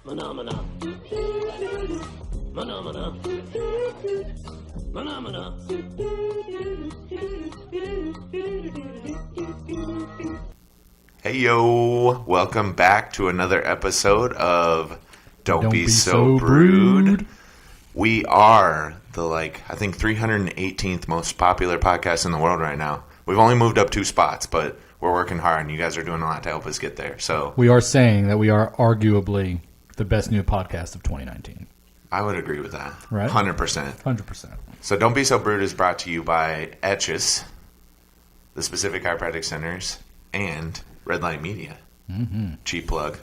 Phenomena. Phenomena. Phenomena. Hey yo, welcome back to another episode of Don't Be So Brewed. We are the I think 318th most popular podcast in the world right now. We've only moved up 2 spots, but we're working hard and you guys are doing a lot to help us get there. So we are saying that we are arguably the best new podcast of 2019. I would agree with that. Right? 100%. 100%. So Don't Be So Brewed is brought to you by Etches, the Specific Chiropractic Centers, and Red Light Media. Mm-hmm. Cheap plug.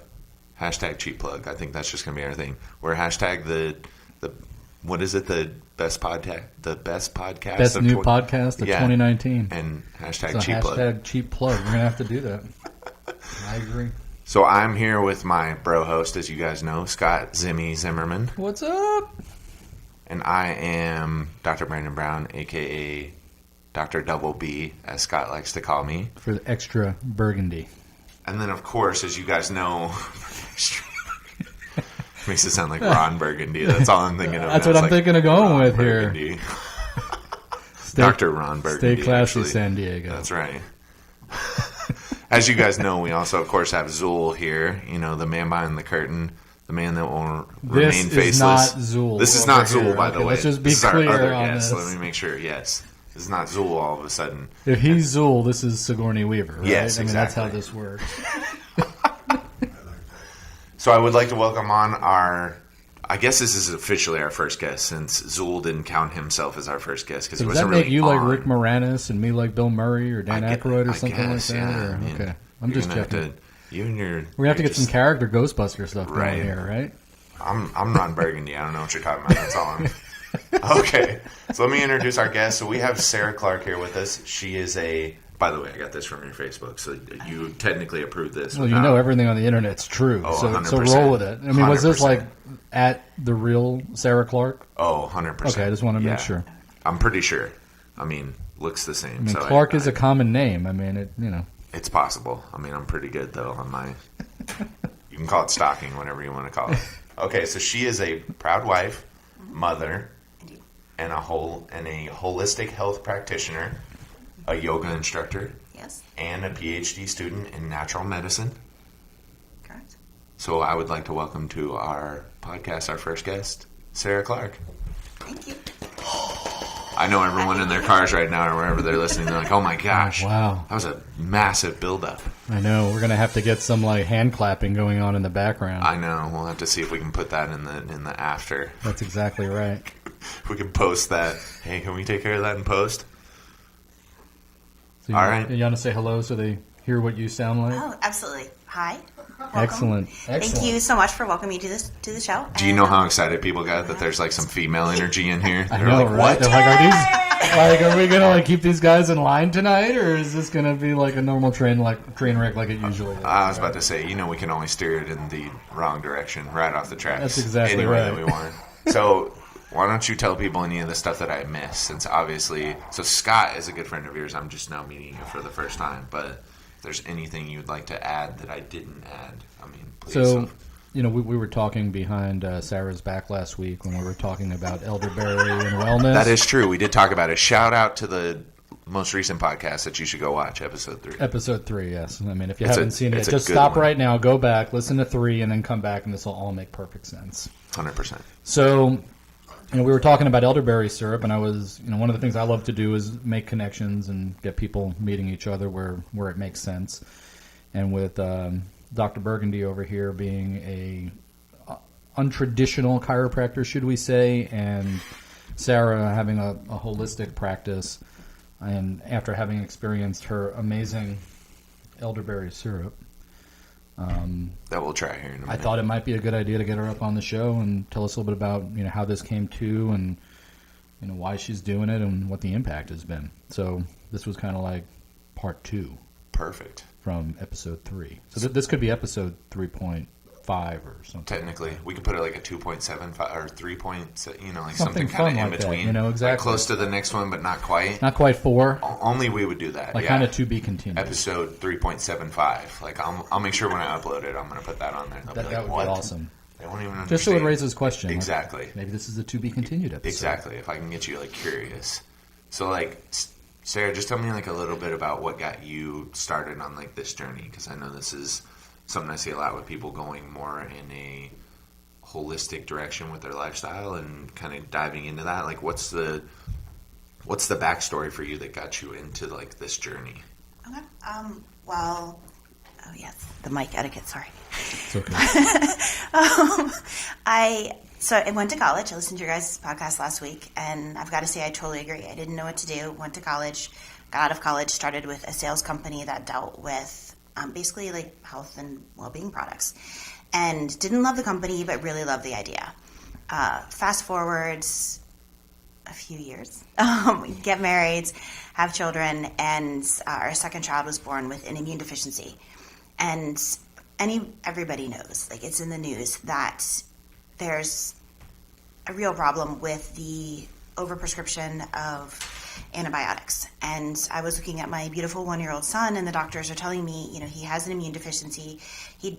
Hashtag cheap plug. I think that's just going to be our thing. We're hashtag the what is it? The best podcast? The best podcast? Best new podcast of 2019. And hashtag so cheap plug. Hashtag cheap plug. We're going to have to do that. I agree. So I'm here with my bro host, as you guys know, Scott Zimmy Zimmerman. What's up? And I am Dr. Brandon Brown, a.k.a. Dr. Double B, as Scott likes to call me. For the extra burgundy. And then, of course, as you guys know, makes it sound like Ron Burgundy. That's all I'm thinking of. That's what I'm thinking of going with Burgundy here. Dr. Ron Burgundy. Stay classy, actually. San Diego. That's right. As you guys know, we also, of course, have Zool here. You know, the man behind the curtain. The man that will remain faceless. This is not Zool. This is not Zool, by the way. Let's just be this clear is our other on guest. this. Let me make sure. Yes. This is not Zool all of a sudden. If he's Zool, this is Sigourney Weaver, right? Yes, I mean, exactly. that's how this works. So I would like to welcome on our... I guess this is officially our first guest since Zool didn't count himself as our first guest because he wasn't really on. Does that make you like Rick Moranis and me like Bill Murray or Dan Aykroyd or something guess, like that? Yeah, or, I mean, okay, I'm just checking. You and your... We're going to have to get some character Ghostbuster stuff going Right. here, right? I'm Ron Burgundy. I don't know what you're talking about. That's all I'm... Okay, so let me introduce our guest. So we have Sarah Clark here with us. She is a... By the way, I got this from your Facebook, so you technically approved this. Well, you know everything on the internet's true, so roll with it. I mean, 100%. Was this like at the real Sarah Clark? Oh, 100%. Okay, I just want to make sure. I'm pretty sure. I mean, looks the same. I mean, Clark is a common name. I mean, It's possible. I mean, I'm pretty good, though, on my... You can call it stalking, whatever you want to call it. Okay, so she is a proud wife, mother, and a holistic health practitioner, a yoga instructor, yes, and a PhD student in natural medicine. Correct. So I would like to welcome to our podcast our first guest, Sarah Clark. Thank you. I know everyone in their cars right now or wherever they're listening, they're like, oh my gosh, wow, that was a massive buildup. I know. We're going to have to get some like hand clapping going on in the background. I know. We'll have to see if we can put that in the after. That's exactly right. We can post that. Hey, can we take care of that in post? So all right. You want to say hello so they hear what you sound like? Oh, absolutely. Hi. Welcome. Excellent. Thank you so much for welcoming me to the show. Do you know how excited people got that there's like some female energy in here? I know, like, right? What? They're like, are we gonna keep these guys in line tonight, or is this gonna be like a normal train wreck like it usually is? I was about to say, we can only steer it in the wrong direction, right off the tracks. That's exactly any way right. that we want. So why don't you tell people any of the stuff that I missed? Since obviously, so Scott is a good friend of yours. I'm just now meeting you for the first time, but if there's anything you'd like to add that I didn't add, I mean, please. So, we were talking behind Sarah's back last week when we were talking about elderberry and wellness. That is true. We did talk about it. Shout out to the most recent podcast that you should go watch, episode 3. Episode 3, yes. I mean, if you haven't seen it, just stop right now, go back, listen to 3, and then come back, and this will all make perfect sense. 100%. So, we were talking about elderberry syrup, and I was, one of the things I love to do is make connections and get people meeting each other where it makes sense. And with Dr. Burgundy over here being a untraditional chiropractor, should we say, and Sarah having a holistic practice, and after having experienced her amazing elderberry syrup, that we'll try here in a minute. I thought it might be a good idea to get her up on the show and tell us a little bit about how this came to and why she's doing it and what the impact has been. So this was kind of like part 2. Perfect. From episode 3. So this could be episode 3.5 or something. Technically, we could put it like a 2.75 or 3. Like something kind of in like between. That, exactly. Like close to the next one, but not quite. Not quite 4. Only we would do that. Like kind of to be continued. Episode 3.75. Like I'll make sure when I upload it, I'm going to put that on there. That would be awesome. They won't even understand. Just so it raises questions. Exactly. Maybe this is a to be continued episode. Exactly. If I can get you like curious. So like, Sarah, just tell me like a little bit about what got you started on like this journey, because I know this is something I see a lot with people going more in a holistic direction with their lifestyle and kind of diving into that. Like, what's the backstory for you that got you into like this journey? Okay. Well, oh yes, the mic etiquette. Sorry. It's okay. I went to college. I listened to your guys' podcast last week, and I've got to say I totally agree. I didn't know what to do. Went to college, got out of college, started with a sales company that dealt with basically like health and well-being products, and didn't love the company, but really loved the idea. Fast forwards a few years, get married, have children, and our second child was born with an immune deficiency. And everybody knows, like it's in the news, that there's a real problem with the overprescription of antibiotics. And I was looking at my beautiful 1-year-old son, and the doctors are telling me, he has an immune deficiency.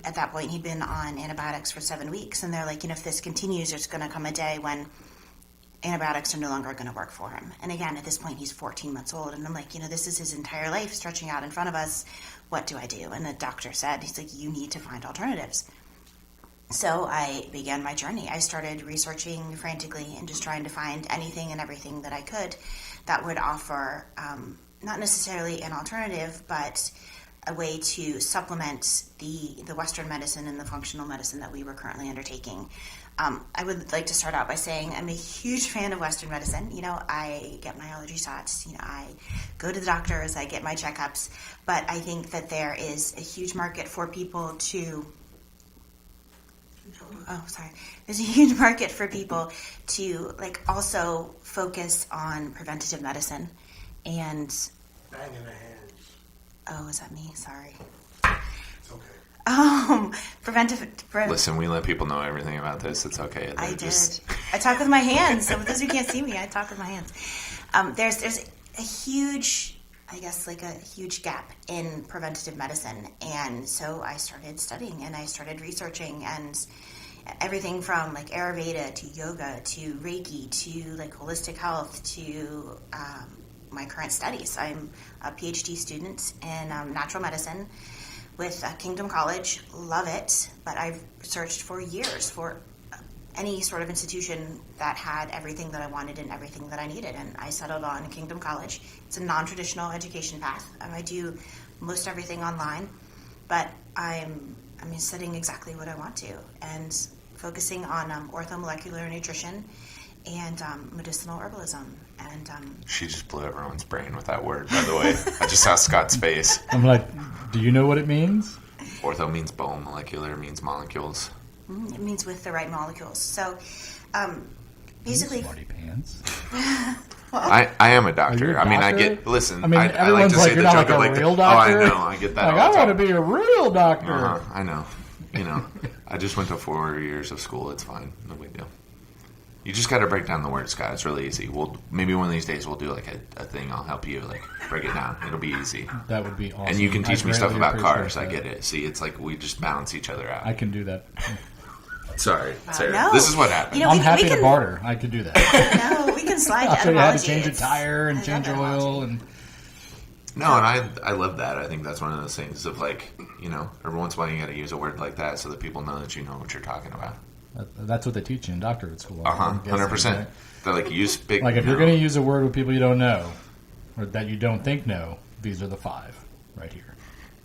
At that point, he'd been on antibiotics for 7 weeks, and they're like, if this continues, there's going to come a day when antibiotics are no longer going to work for him. And again, at this point, he's 14 months old, and I'm like, this is his entire life stretching out in front of us. What do I do? And the doctor said, he's like, you need to find alternatives. So I began my journey. I started researching frantically and just trying to find anything and everything that I could that would offer not necessarily an alternative, but a way to supplement the Western medicine and the functional medicine that we were currently undertaking. I would like to start out by saying I'm a huge fan of Western medicine. I get my allergy shots. I go to the doctors. I get my checkups. But I think that there is a huge market for people to... There's a huge market for people to also focus on preventative medicine and... Bang in the hands. Oh, is that me? Sorry. It's okay. Preventive... Listen, we let people know everything about this. It's okay. I did. I talk with my hands. So for those who can't see me, I talk with my hands. There's a huge, a huge gap in preventative medicine. And so I started studying and I started researching, and everything from Ayurveda to yoga to Reiki to holistic health to my current studies. I'm a PhD student in natural medicine with Kingdom College. Love it, but I've searched for years for any sort of institution that had everything that I wanted and everything that I needed, and I settled on Kingdom College. It's a non-traditional education path. I do most everything online, but I'm studying exactly what I want to, and focusing on orthomolecular nutrition and medicinal herbalism. And she just blew everyone's brain with that word, by the way. I just saw Scott's face. I'm like, do you know what it means? Ortho means bone, molecular means molecules. It means with the right molecules. So, basically... Smarty pants. I am a doctor. Are you a I doctor? get... Listen, I like to say you're the not joke like of a real Oh, doctor. I know. I get that all I the want time. to be a real doctor. I know. I just went to 4 years of school. It's fine. No big deal. You just got to break down the words, Scott. It's really easy. Maybe one of these days we'll do a thing. I'll help you break it down. It'll be easy. That would be awesome. And you can teach I me stuff greatly about appreciate cars. that. I get it. See, it's like we just balance each other out. I can do that. Sorry, Sarah. No. This is what happens. You know, I'm we happy can- to barter. I could do that. No, we can slide I'll to show you how to etymology. change a It's- tire and I change love oil. etymology. And No, and I love that. I think that's one of those things of every once in a while you got to use a word like that so that people know that you know what you're talking about. that's what they teach you in doctorate school. 100%. They're like, use big. Like if you're going to use a word with people you don't know, or that you don't think know, these are the 5 right here,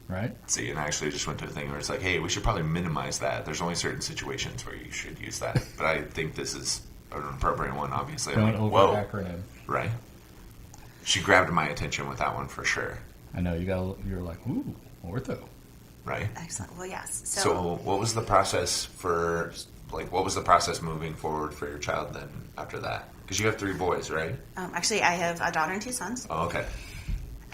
right? See, and I actually just went to a thing where it's like, hey, we should probably minimize that. There's only certain situations where you should use that, but I think this is an appropriate one. Obviously, I'm Don't like, over whoa, acronym. right? She grabbed my attention with that one for sure, I know you're like, ooh, ortho. right? Excellent. Well, yes. So, what was the process for? What was the process moving forward for your child then after that? Because you have 3 boys, right? Actually, I have a daughter and 2 sons. Oh, okay.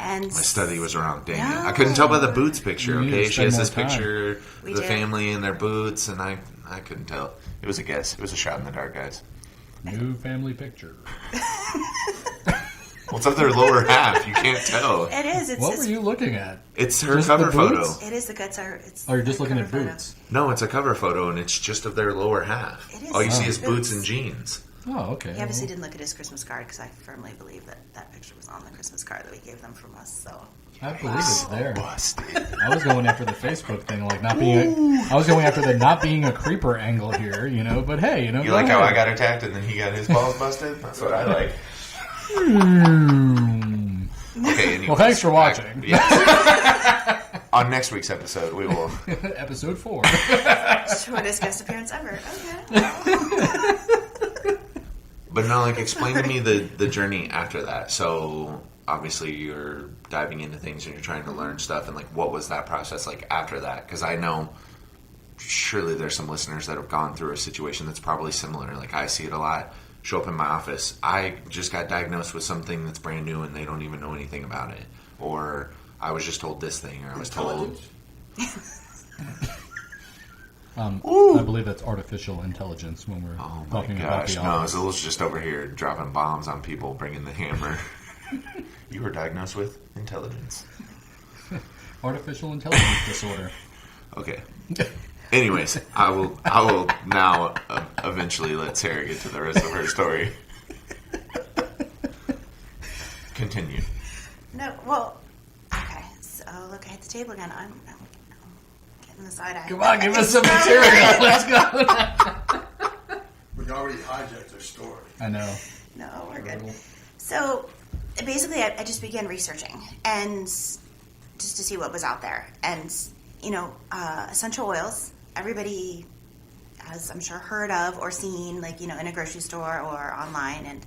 And My study was wrong. Dang it. No. I couldn't tell by the boots picture, You need okay? to She has spend this more time. picture We of the did. family in their boots, and I couldn't tell. It was a guess. It was a shot in the dark, guys. New family picture. What's up their lower half? You can't tell. It is. What were you looking at? It's her Just cover the photo. boots? It is the guts are. It's Oh, you're just the looking at cover photo. boots. No, it's a cover photo, and it's just of their lower half. It is. All you see Oh. is boots and jeans. Oh, okay. He obviously didn't look at his Christmas card because I firmly believe that that picture was on the Christmas card that we gave them from us. So I believe it's there. Busted. I was going after the Facebook thing, like not being. I was going after the not being a creeper angle here, you know. But hey, you know. You go like how ahead. I got attacked and then he got his balls busted? That's what I like. Okay, anyways. Well, thanks for watching. Yes. On next week's episode, we will. Episode 4. shortest guest appearance ever. Okay. But no, like, explain to me the journey after that. So, obviously, you're diving into things and you're trying to learn stuff. And, like, what was that process like after that? Because I know surely there's some listeners that have gone through a situation that's probably similar. Like, I see it a lot. Show up in my office. I just got diagnosed with something that's brand new and they don't even know anything about it. Or I was just told this thing, or I was told... I believe that's artificial intelligence when we're Oh my talking about gosh, the no, office. Zill's just over here dropping bombs on people, bringing the hammer. You were diagnosed with intelligence. Artificial intelligence disorder. Okay. Anyways, I will now eventually let Sarah get to the rest of her story. Continue. No, well, okay. So look, I hit the table again. I'm getting the side eye. Come on, give us some material. Let's go. We already hijacked their story. I know. No, we're good. So basically, I just began researching and just to see what was out there. And, you know, essential oils, everybody has, I'm sure, heard of or seen, like, you know, in a grocery store or online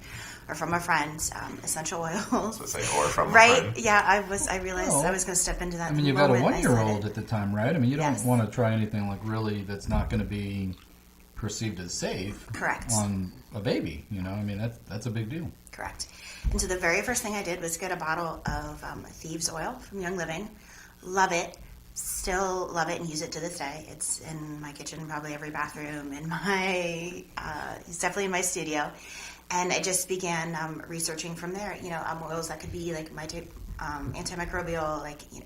or from a friend, essential oils. So it's like, or from a Right? friend. Yeah, I realized Oh. I was going to step into that. I mean, you've got a moment I said 1-year-old it. at the time, right? I mean, you don't Yes. want to try anything like really that's not going to be perceived as safe. Correct. On a baby, you know. I mean, that's a big deal. Correct. And so the very first thing I did was get a bottle of Thieves Oil from Young Living. Love it. Still love it and use it to this day. It's in my kitchen, probably every bathroom, in my, it's definitely in my studio. And I just began researching from there, you know, oils that could be like antimicrobial, like, you know,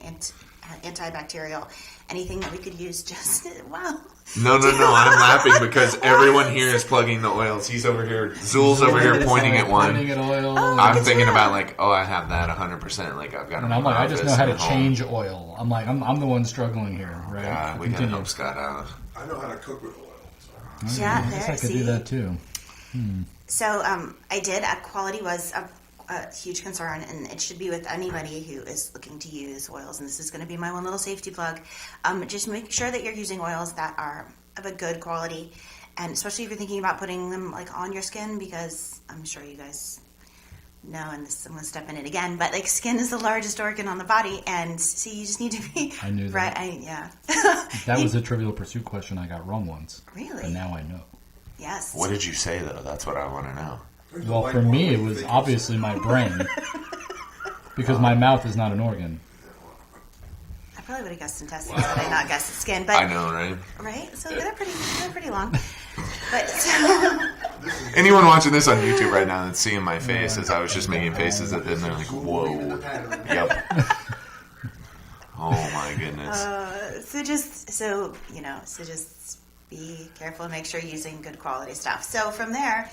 antibacterial, anything that we could use just, wow. No, I'm laughing because everyone here is plugging the oils. He's over here, Zool's over here pointing at one. Pointing at oil. I'm thinking about like, oh, I have that 100%. Like, I've got them and I'm in like, my I just know office how to and at change home. oil. I'm like, I'm the one struggling here, right? God, we gotta Continue. help Scott out. I know how to cook with oil. So. Yeah, I guess there, I could see. do that too. So I did. Quality was a huge concern, and it should be with anybody who is looking to use oils. And this is going to be my one little safety plug. Just make sure that you're using oils that are of a good quality, and especially if you're thinking about putting them like on your skin, because I'm sure you guys know, and this, I'm going to step in it again, but like skin is the largest organ on the body, and so you just need to be I knew that. right. Yeah, That was a Trivial Pursuit question I got wrong once. really. And now I know. Yes. What did you say, though? That's what I want to know. There's a Well, light for bulb me, where it you was think obviously my brain. Because my mouth is not an organ. I probably would have guessed intestines, but I not guessed skin. But I know, right? right, so they're pretty long. But so, Anyone watching this on YouTube right now that's seeing my face as I was just making faces at them, they're like, in the whoa. pattern. Yep. Oh, my goodness. so just be careful and make sure you're using good quality stuff. So from there,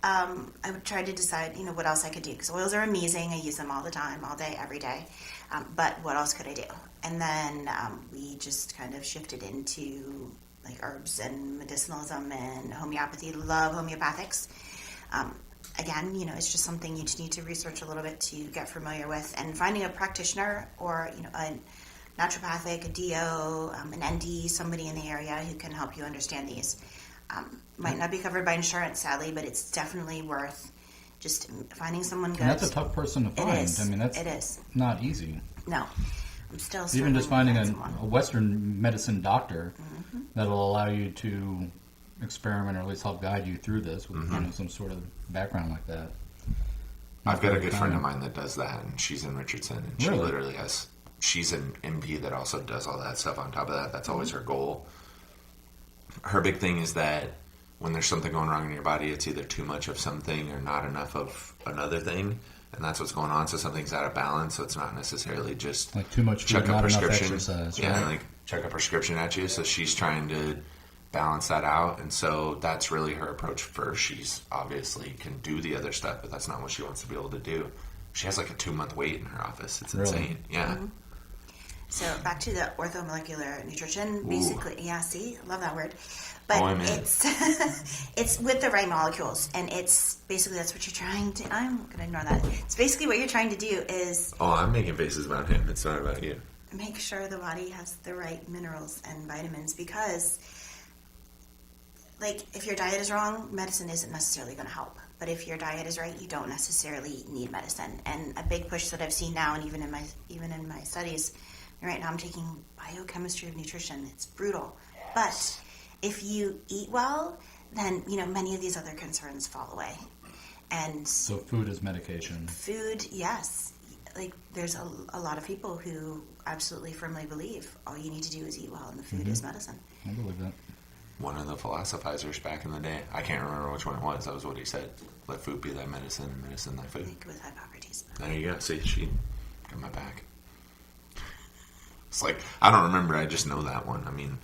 I would try to decide, you know, what else I could do, because oils are amazing. I use them all the time, all day, every day. But what else could I do? And then we just kind of shifted into like herbs and medicinalism and homeopathy. Love homeopathics. Again, you know, it's just something you just need to research a little bit to get familiar with, and finding a practitioner or, you know, a naturopathic, a DO, an ND, somebody in the area who can help you understand these. Might not be covered by insurance, sadly, but it's definitely worth just finding someone good. And that's a tough person to It find. is. I mean, that's It is. not easy. No. I'm still Even just struggling finding to a find someone. Western medicine doctor that'll allow you to experiment or at least help guide you through this with you know, some sort of background like that. I've got a good friend of mine that does that, and she's in Richardson, and she Really? literally has... She's an MP that also does all that stuff on top of that. That's always her goal. Her big thing is that when there's something going wrong in your body, it's either too much of something or not enough of another thing. and that's what's going on. So something's out of balance. So it's not necessarily just like too much food, check a not enough prescription. exercise. Yeah, right? like check a prescription at you. So she's trying to balance that out, and so that's really her approach first. She's obviously can do the other stuff, but that's not what she wants to be able to do. She has like a 2-month wait in her office. It's Really? insane. Yeah. Mm-hmm. So back to the orthomolecular nutrition. Basically, yeah. See, love that word. But I'm in. it's it's with the right molecules, and it's basically that's what you're trying to. I'm going to ignore that. It's basically what you're trying to do is Oh, I'm making faces about him. It's not about you. make sure the body has the right minerals and vitamins because, like, if your diet is wrong, medicine isn't necessarily going to help. But if your diet is right, you don't necessarily need medicine. And a big push that I've seen now, and even in my studies, right now I'm taking biochemistry of nutrition. It's brutal, but if you eat well, then many of these other concerns fall away. And So food is medication. food, yes. Like, there's a lot of people who absolutely firmly believe all you need to do is eat well, and the food is medicine. I believe that. One of the philosophizers back in the day, I can't remember which one it was. That was what he said. Let food be thy medicine, and medicine thy I food. think with Hippocrates. There you go. See, she got my back. It's like, I don't remember. I just know that one. I mean,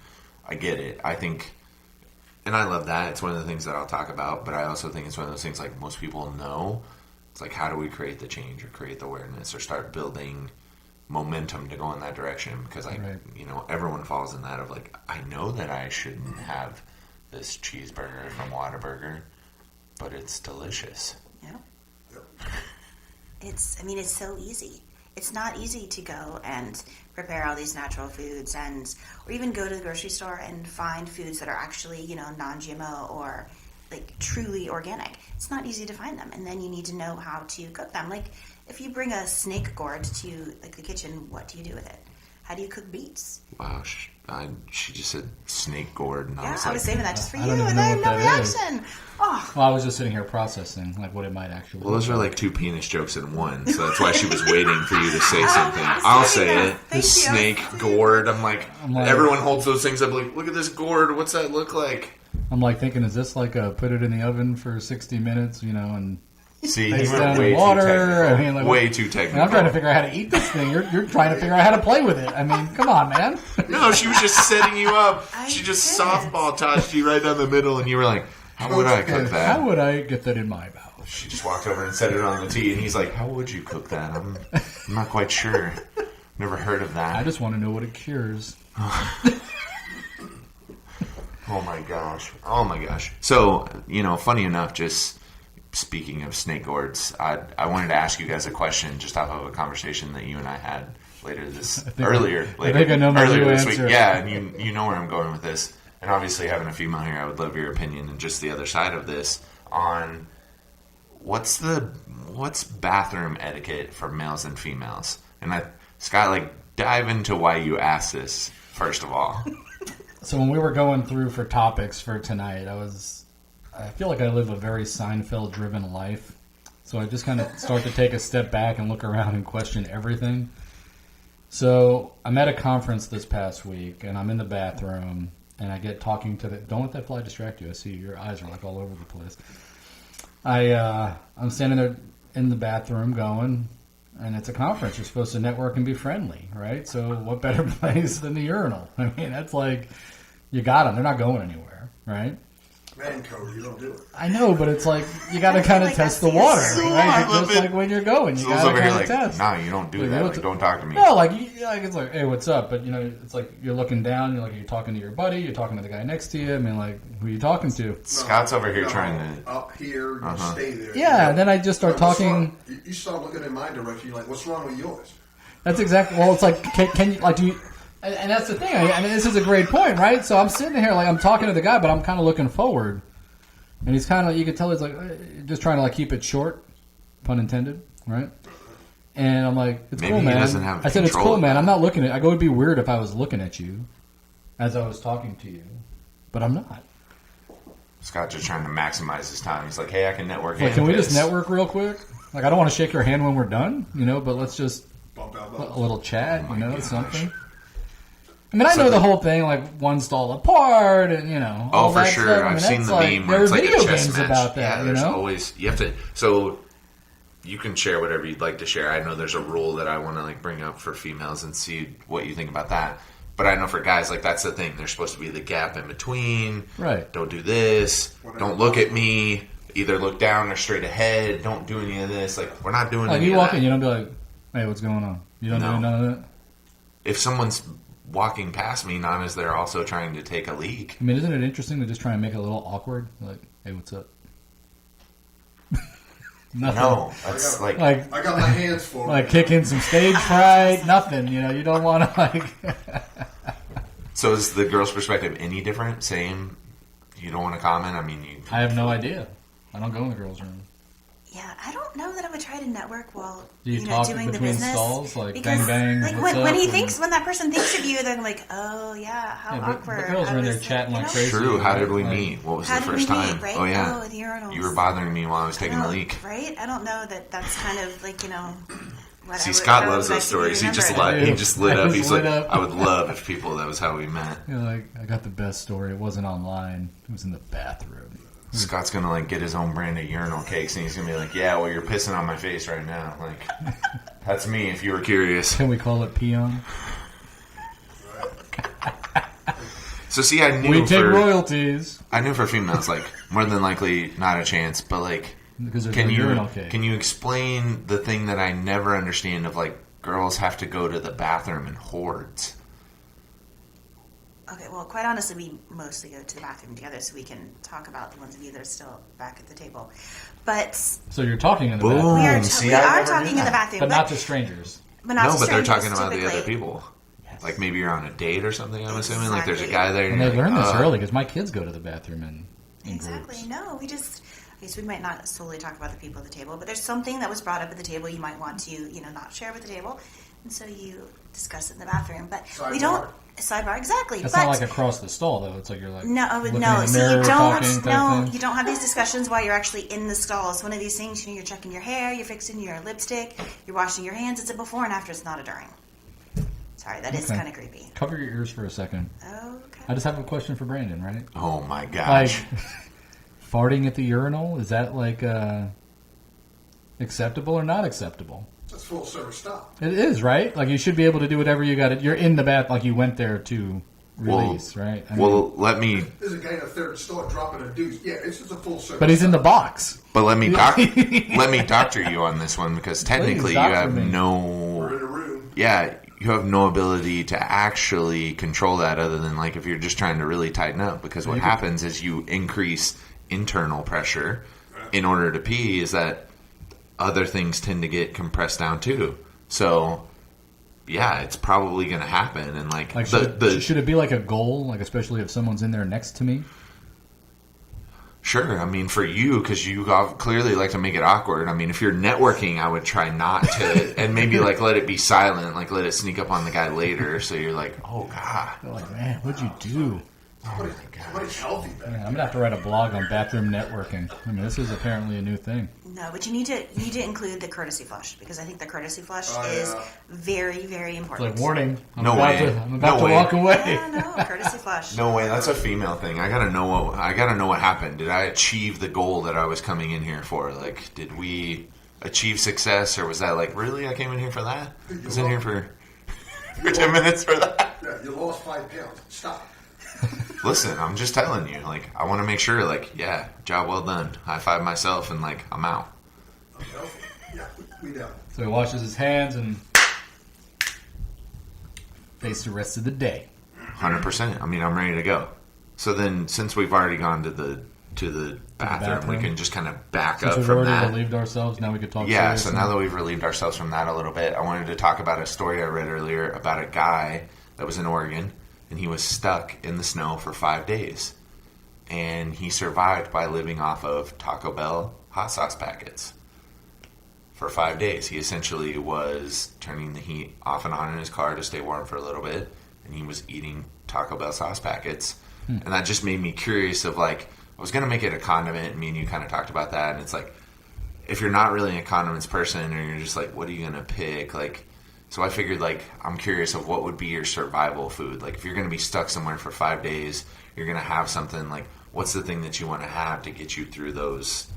I get it. I think, and I love that. It's one of the things that I'll talk about, but I also think it's one of those things like most people know. It's like, how do we create the change or create the awareness or start building momentum to go in that direction? Because Right. everyone falls in that of like, I know that I shouldn't have this cheeseburger from Whataburger, but it's delicious. Yeah. Yep. It's so easy. It's not easy to go and prepare all these natural foods or even go to the grocery store and find foods that are actually, non-GMO or like truly organic. It's not easy to find them. And then you need to know how to cook them. Like if you bring a snake gourd to like the kitchen, what do you do with it? How do you cook beets? Wow, she just said snake gourd, and Yeah, I was saving like, that just for I you, don't even and know I had what no that is. reaction. Oh, Well, I was just sitting here processing like what it might actually. well, those look are like 2 penis jokes in one, so that's why she was waiting for you to say something. I was I'll saving say that. it. Thank you. Snake gourd. I'm like, like- everyone holds those things up like, look at this gourd. What's that look like? I'm like thinking, is this like a put it in the oven for 60 minutes, and See, face you down went in way too water? technical. I mean, like, way too and technical. I'm trying to figure out how to eat this thing. You're trying to figure out how to play with it. I mean, come on, man. No, she was just setting you up. I She just didn't. softball tossed you right down the middle, and you were like, how would I cook that? How would I get that in my mouth? She just walked over and set it on the tee, and he's like, how would you cook that? I'm not quite sure. Never heard of that. I just want to know what it cures. Oh my gosh. Oh my gosh. So, funny enough, just speaking of snake gourds, I wanted to ask you guys a question just off of a conversation that you and I had earlier I know my earlier new this answer. week. Yeah, and you know where I'm going with this. And obviously having a female here, I would love your opinion and just the other side of this on what's bathroom etiquette for males and females. And Scott, dive into why you asked this first of all. So when we were going through for topics for tonight, I feel like I live a very Seinfeld-driven life. So I just kind of start to take a step back and look around and question everything. So I'm at a conference this past week, and I'm in the bathroom, and I get talking to don't let that fly distract you. I see your eyes are all over the place. I'm standing there in the bathroom going, and it's a conference. You're supposed to network and be friendly, right? So what better place than the urinal? I mean, that's like, you got them. They're not going anywhere, right? Man code, you don't do it. I know, but it's like, you got to kind of like test that's the the water, answer. right? I love Just it. like when you're going, you Soul's got to over here kind of test. nah, you don't do Like, that. what's- Don't talk to me. No, it's like, hey, what's up? But, it's like you're looking down, you're talking to your buddy, you're talking to the guy next to you. I mean, who are you talking to? Scott's over here No, trying to... up here, you stay there. Yeah, and then I just start What's talking. wrong? You start looking in my direction. You're like, what's wrong with yours? That's exactly. Well, it's like, can you do you? And that's the thing. I mean, this is a great point, right? So I'm sitting here, I'm talking to the guy, but I'm kind of looking forward, and he's kind of, you can tell he's just trying to keep it short, pun intended, right? And I'm like, it's Maybe cool, he man. doesn't have I said, it's control cool, of man. that. I'm not looking at. I go, it'd be weird if I was looking at you as I was talking to you, but I'm not. Scott's just trying to maximize his time. He's like, hey, I can network. Like, and can we just piss. network real quick? I don't want to shake your hand when we're done, but let's just Bump out a loud. little chat, Oh my gosh. something. I mean, I know the whole thing, one stall apart, and Oh, all for that sure. stuff. I mean, I've seen that's the meme where there are it's like video a chess games match. about that. Yeah, there's always... You have to... So, you can share whatever you'd like to share. I know there's a rule that I want to like bring up for females and see what you think about that. But I know for guys, like that's the thing. There's supposed to be the gap in between. Right. Don't do this. Don't look at me. Either look down or straight ahead. Don't do any of this. Like we're not doing. Like any you of walk that. in, you don't be like, "Hey, what's going on?" You don't do none of that. If someone's walking past me, not as they're also trying to take a leak. I mean, isn't it interesting to just try and make it a little awkward? Like, "Hey, what's up?" Nothing. No, that's like I got my hands full. Like kicking some stage fright. Nothing. You don't want to like. So is the girl's perspective any different? Same? You don't want to comment? I mean, you... I have no idea. I don't go in the girls' room. Yeah, I don't know that I would try to network while Do you talk doing the between business. stalls? Like, because, bang, bang, like what's when up? he thinks, when that person thinks of you, they're like, oh yeah, how Yeah, but awkward. the girls How are in there does it- chatting you like know? crazy. True. How did we Like, meet? What was How the did first we time? meet, right? Oh, yeah. Oh, the urinals. You were bothering me while I was taking the leak. Right? I don't know that that's kind of like, what See, I would- Scott how I loves would those like to be stories. He just remembered. he just lit I up. just He's lit like, up. I would love if people, that was how we met. Like, I got the best story. It wasn't online. It was in the bathroom. Scott's going to like get his own brand of urinal cakes and he's going to be like, yeah, well, you're pissing on my face right now. Like, that's me if you were curious. Can we call it peon? So see, I knew We take for royalties. I knew for females, like, more than likely not a chance, but like, Because there's can no you urinal cake. can you explain the thing that I never understand of like girls have to go to the bathroom in hordes? Okay, well, quite honestly, we mostly go to the bathroom together so we can talk about the ones of you that are still back at the table. But So you're talking in the Boom. bathroom. we are, see, we I are never talking knew in the that. bathroom. But not to strangers. but not No, to but they're strangers, talking about the other typically. people. Yes. Like maybe you're on a date or something. I'm assuming like there's a Exactly. guy there. And they you're learn like, this "Oh." early because my kids go to the bathroom in Exactly. groups. No, we just. Okay, so we might not solely talk about the people at the table, but there's something that was brought up at the table you might want to, not share with the table, and so you discuss it in the bathroom. But we Sidebar. don't sidebar exactly. That's but not like across the stall though. It's like you're like no, looking no. in the See, mirror, you talking don't. type No, thing. you don't have these discussions while you're actually in the stall. It's one of these things. You're checking your hair, you're fixing your lipstick, you're washing your hands. It's a before and after. It's not a during. Sorry, that is Okay. kind of creepy. Cover your ears for a second. Okay. I just have a question for Brandon, right? Oh my Like, gosh. farting at the urinal, is that like acceptable or not acceptable? That's full service stop. It is, right? Like you should be able to do whatever you got to. You're in the bath, like you went there to release, right? I mean, Well, let me There's a guy in a third store dropping a deuce. Yeah, it's just a full service. but he's in the box. let me doctor you on this one because technically you doctor have me. We're no in a room. you have no ability to actually control that other than like if you're just trying to really tighten up because what happens is you increase internal pressure in order to pee is that other things tend to get compressed down too. So yeah, it's probably going to happen and like Should it be like a goal, like especially if someone's in there next to me? Sure. I mean, for you, because you clearly like to make it awkward. I mean, if you're networking, I would try not to, and maybe like let it be silent, like let it sneak up on the guy later. So you're like, oh god, They're like, man, what'd you do? Somebody's healthy back Man, I'm gonna have to write a blog on bathroom networking. I mean, this is apparently a new thing. No, but you need to include the courtesy flush because I think the courtesy flush Oh, is yeah. very, very It's important. like warning. I'm No about way. I'm about No to way. walk away. Yeah, no, courtesy flush. no way, that's a female thing. I gotta know what happened. Did I achieve the goal that I was coming in here for? Like, did we achieve success, or was that like really I came in here for that? I was in here for 10 minutes for that. Yeah, you lost 5 pounds. Stop. Listen, I'm just telling you. Like, I want to make sure. Like, yeah, job well done. High five myself, and like, I'm out. I'm healthy. Yeah, we know. So he washes his hands and face the rest of the day. 100%. I mean, I'm ready to go. So then, since we've already gone to the bathroom, we bathroom. can just kind of back Since up we've from already that. relieved ourselves, now we could talk. Yeah. So seriously. now that we've relieved ourselves from that a little bit, I wanted to talk about a story I read earlier about a guy that was in Oregon, and he was stuck in the snow for 5 days, and he survived by living off of Taco Bell hot sauce packets. For 5 days, he essentially was turning the heat off and on in his car to stay warm for a little bit, and he was eating Taco Bell sauce packets. And that just made me curious of like, I was going to make it a condiment, and me and you kind of talked about that, and it's like, if you're not really a condiments person, or you're just like, what are you going to pick? Like, so I figured like, I'm curious of what would be your survival food. Like, if you're going to be stuck somewhere for 5 days, you're going to have something like, what's the thing that you want to have to get you through those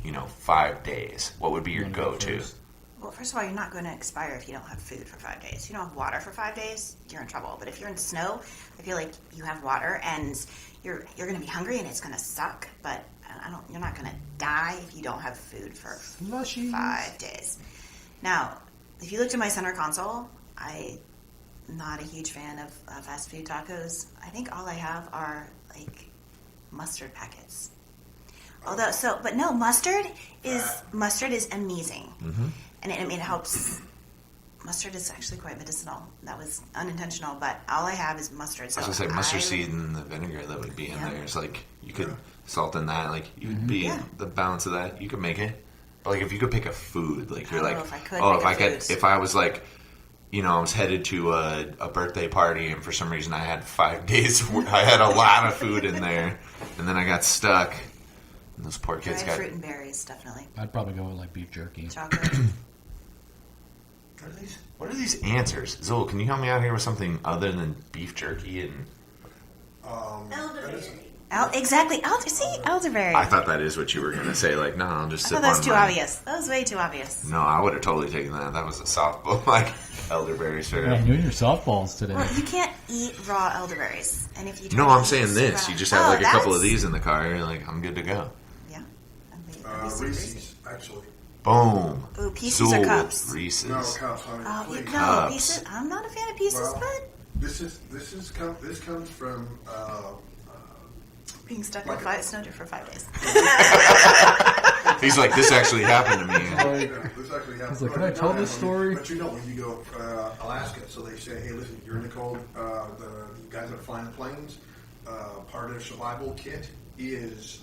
5 days, what would be your go-to? Well, first of all, you're not going to expire if you don't have food for 5 days. If you don't have water for 5 days, you're in trouble. But if you're in snow, I feel like you have water and you're going to be hungry and it's going to suck. But you're not going to die if you don't have food for 5 days. Now, if you looked at my center console, I'm not a huge fan of fast food tacos. I think all I have are like mustard packets. But no, mustard is amazing. Mm-hmm. And it helps. Mustard is actually quite medicinal. That was unintentional, but all I have is mustard. So I was going to say mustard seed and the vinegar that would be in there. It's like you could salt in that. Like you would be the balance of that. You could make it. But like if you could pick a food, like you're like, if I was like, I was headed to a birthday party and for some reason I had 5 days. I had a lot of food in there, and then I got stuck. And those poor kids got fruit and berries, definitely. I'd probably go with like beef jerky. Chocolate. What are these answers? Zool, can you help me out here with something other than beef jerky and... Elderberry. Exactly. Elderberry. I thought that is what you were going to say. Like, no, I'll just sip on that was too mine. obvious. That was way too obvious. No, I would have totally taken that. That was a softball, like elderberry syrup. Man, you and your softballs today. Well, you can't eat raw elderberries. And if you No, I'm saying this. You just have like a couple of these in the car. You're like, I'm good to go. Yeah. Reese's, actually. Boom. Ooh, Pieces or Cups? Reese's. No, Cups. Cups. Pieces. I'm not a fan of Pieces, but This comes from being stuck in snow for 5 days. He's like, this actually happened to me. This actually happened. He's like, can I tell this story? But when you go Alaska, so they say, hey, listen, you're in the cold. The guys that are flying the planes, part of their survival kit is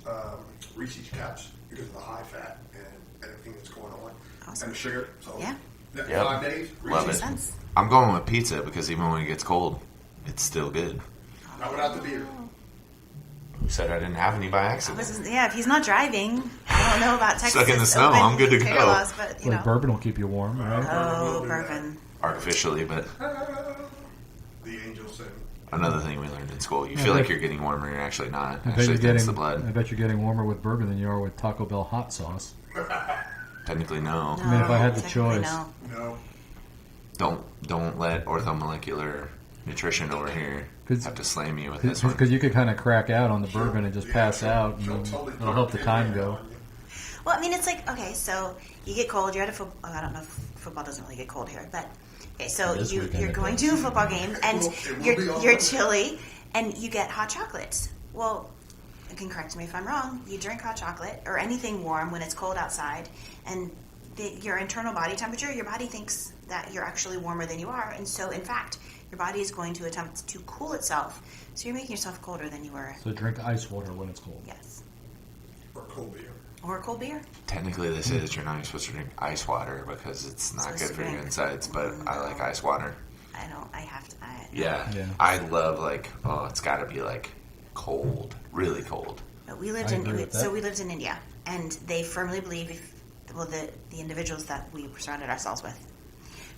Reese's Cups because of the high fat and everything that's going on. Awesome. And the sugar. So Yeah. 5 days, Love Reese's. it. I'm going with pizza because even when it gets cold, it's still good. Not without the beer. Who said I didn't have any by accident? If he's not driving, I don't know about Texas. Stuck in the snow, open I'm good to carrier go. laws, but, Like bourbon will keep you warm, right? Oh, bourbon. Artificially, but The angel said. another thing we learned in school, you feel like you're getting warmer, you're actually not. I Actually, it's the blood. I bet you're getting warmer with bourbon than you are with Taco Bell hot sauce. Technically, no. I mean, if I had the choice. No. Don't let orthomolecular nutrition over here have to slam you with this one. Because you could kind of crack out on the bourbon and just pass out, and Totally it'll help the time go. Well, I mean, it's like, okay, so you get cold, you're at a football, I don't know if football doesn't really get cold here, but, okay, so This weekend you're it going does. to a football game, and will be all you're right. chilly, and you get hot chocolate. Well, you can correct me if I'm wrong, you drink hot chocolate, or anything warm when it's cold outside, and your internal body temperature, your body thinks that you're actually warmer than you are, and so, in fact, your body is going to attempt to cool itself, so you're making yourself colder than you were. So drink ice water when it's cold. Yes. Or cold beer. Or cold beer. Technically, they say that you're not supposed to drink ice water because it's not Supposed good to for your drink- insides, but I like ice water. I have to, Yeah. Yeah. I love, it's got to be, cold. Really cold. But we lived I agree with that. we lived in India, and they firmly believe the individuals that we surrounded ourselves with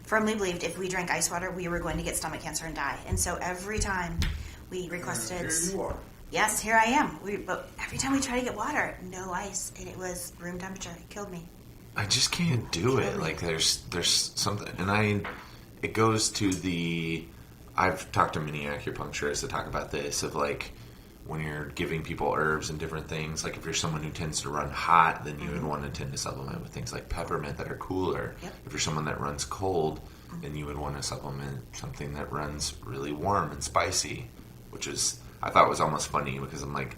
firmly believed if we drank ice water, we were going to get stomach cancer and die. And so every time we requested, Here you are. yes, here I am. But every time we try to get water, no ice, and it was room temperature. It killed me. I just can't do it. There's something, and it goes to I've talked to many acupuncturists that talk about this of when you're giving people herbs and different things, if you're someone who tends to run hot, then you would want to tend to supplement with things like peppermint that are cooler. Yep. If you're someone that runs cold, then you would want to supplement something that runs really warm and spicy, which I thought was almost funny because I'm like,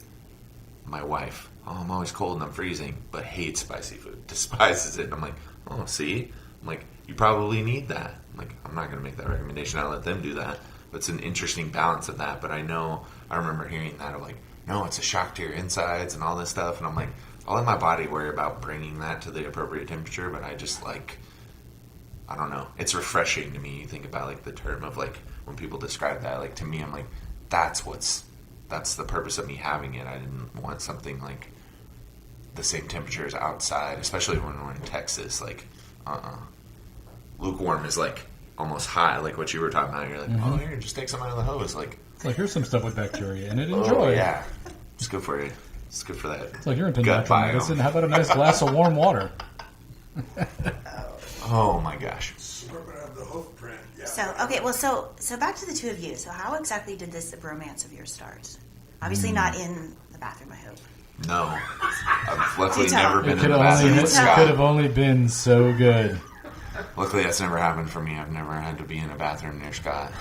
my wife, I'm always cold and I'm freezing, but hates spicy food, despises it. And I'm like, oh, see? I'm like, you probably need that. I'm like, I'm not going to make that recommendation. I'll let them do that. But it's an interesting balance of that. But I remember hearing that of no, it's a shock to your insides and all this stuff. And I'm like, I'll let my body worry about bringing that to the appropriate temperature. But I just I don't know. It's refreshing to me. You think about the term of when people describe that. To me, I'm like, that's the purpose of me having it. I didn't want something the same temperature as outside, especially when we're in Texas. Lukewarm is almost hot, what you were talking about. You're like, oh, here, just take some out of the hose. It's here's some stuff with bacteria in it. Oh, Enjoy. yeah. It's good for you. It's good for that. It's like you're into gut natural biome. medicine. How about a nice glass of warm water? Oh my gosh. Slurping out the hoof print. Yeah. So okay, well, so back to the two of you. So how exactly did this bromance of yours start? Obviously not in the bathroom, I hope. No. I've luckily Do tell. never been It in could the bathroom with have Scott. only been so good. Luckily, that's never happened for me. I've never had to be in a bathroom near Scott.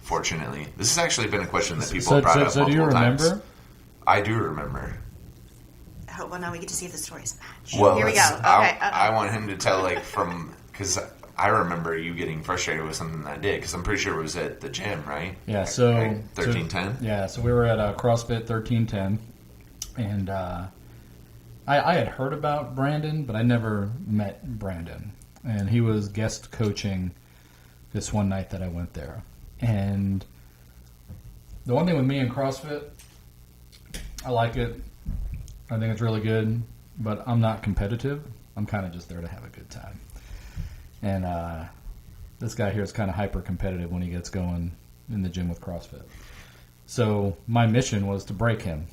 Fortunately. This has actually been a question that people have brought up So do you multiple times. remember? I do remember. Oh, well, now we get to see if the stories match. Well, Here we go. let's- Okay. I want him to tell, like, from... Because I remember you getting frustrated with something that I did. Because I'm pretty sure it was at the gym, right? Yeah, so... Like 1310? Yeah, so we were at CrossFit 1310. And I had heard about Brandon, but I never met Brandon. And he was guest coaching this one night that I went there. And the one thing with me in CrossFit, I like it. I think it's really good, but I'm not competitive. I'm kind of just there to have a good time. And this guy here is kind of hyper competitive when he gets going in the gym with CrossFit. So my mission was to break him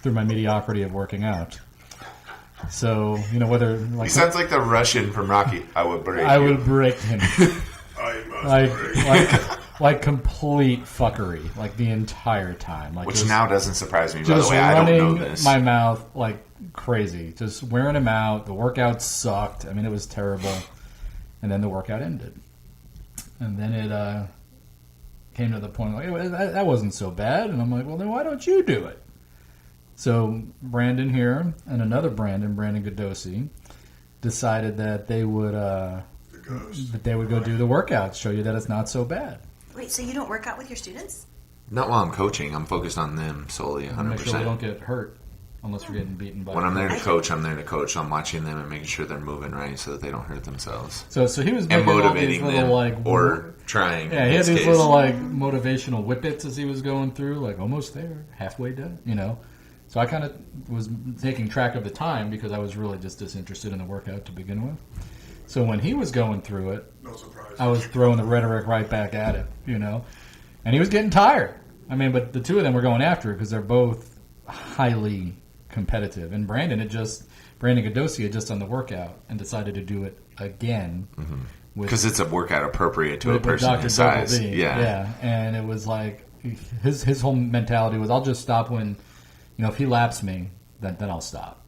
through my mediocrity of working out. So, whether like He sounds like the Russian from Rocky. I would break I you. would break him. I must break. like complete fuckery, like the entire time. Like Which just- now doesn't surprise me, by the just way. I don't know running this. my mouth like crazy, just wearing him out. The workout sucked. I mean, it was terrible. And then the workout ended. And then it came to the point like, hey, that wasn't so bad. And I'm like, well, then why don't you do it? So Brandon here and another Brandon Godosi, decided that they would The ghost. go do the workouts, show you that it's not so bad. Wait, so you don't work out with your students? Not while I'm coaching. I'm focused on them solely, 100%. Make sure they don't get hurt unless you're getting beaten by. When I'm there to coach, I'm there to coach. I'm watching them and making sure they're moving right so that they don't hurt themselves. So he was And making all these motivating little them. like Or trying. yeah, in he had this these case. little like motivational whippets as he was going through, like almost there, halfway done, So I kind of was taking track of the time because I was really just disinterested in the workout to begin with. So when he was going through it, No surprise. I was throwing the rhetoric right back at him, and he was getting tired. I mean, but the two of them were going after it because they're both highly competitive. And Brandon Godosi had just done the workout and decided to do it again. Because it's a workout appropriate to a with person Dr. his size. Double D. Yeah. And it was like his whole mentality was, I'll just stop when, if he laps me, then I'll stop.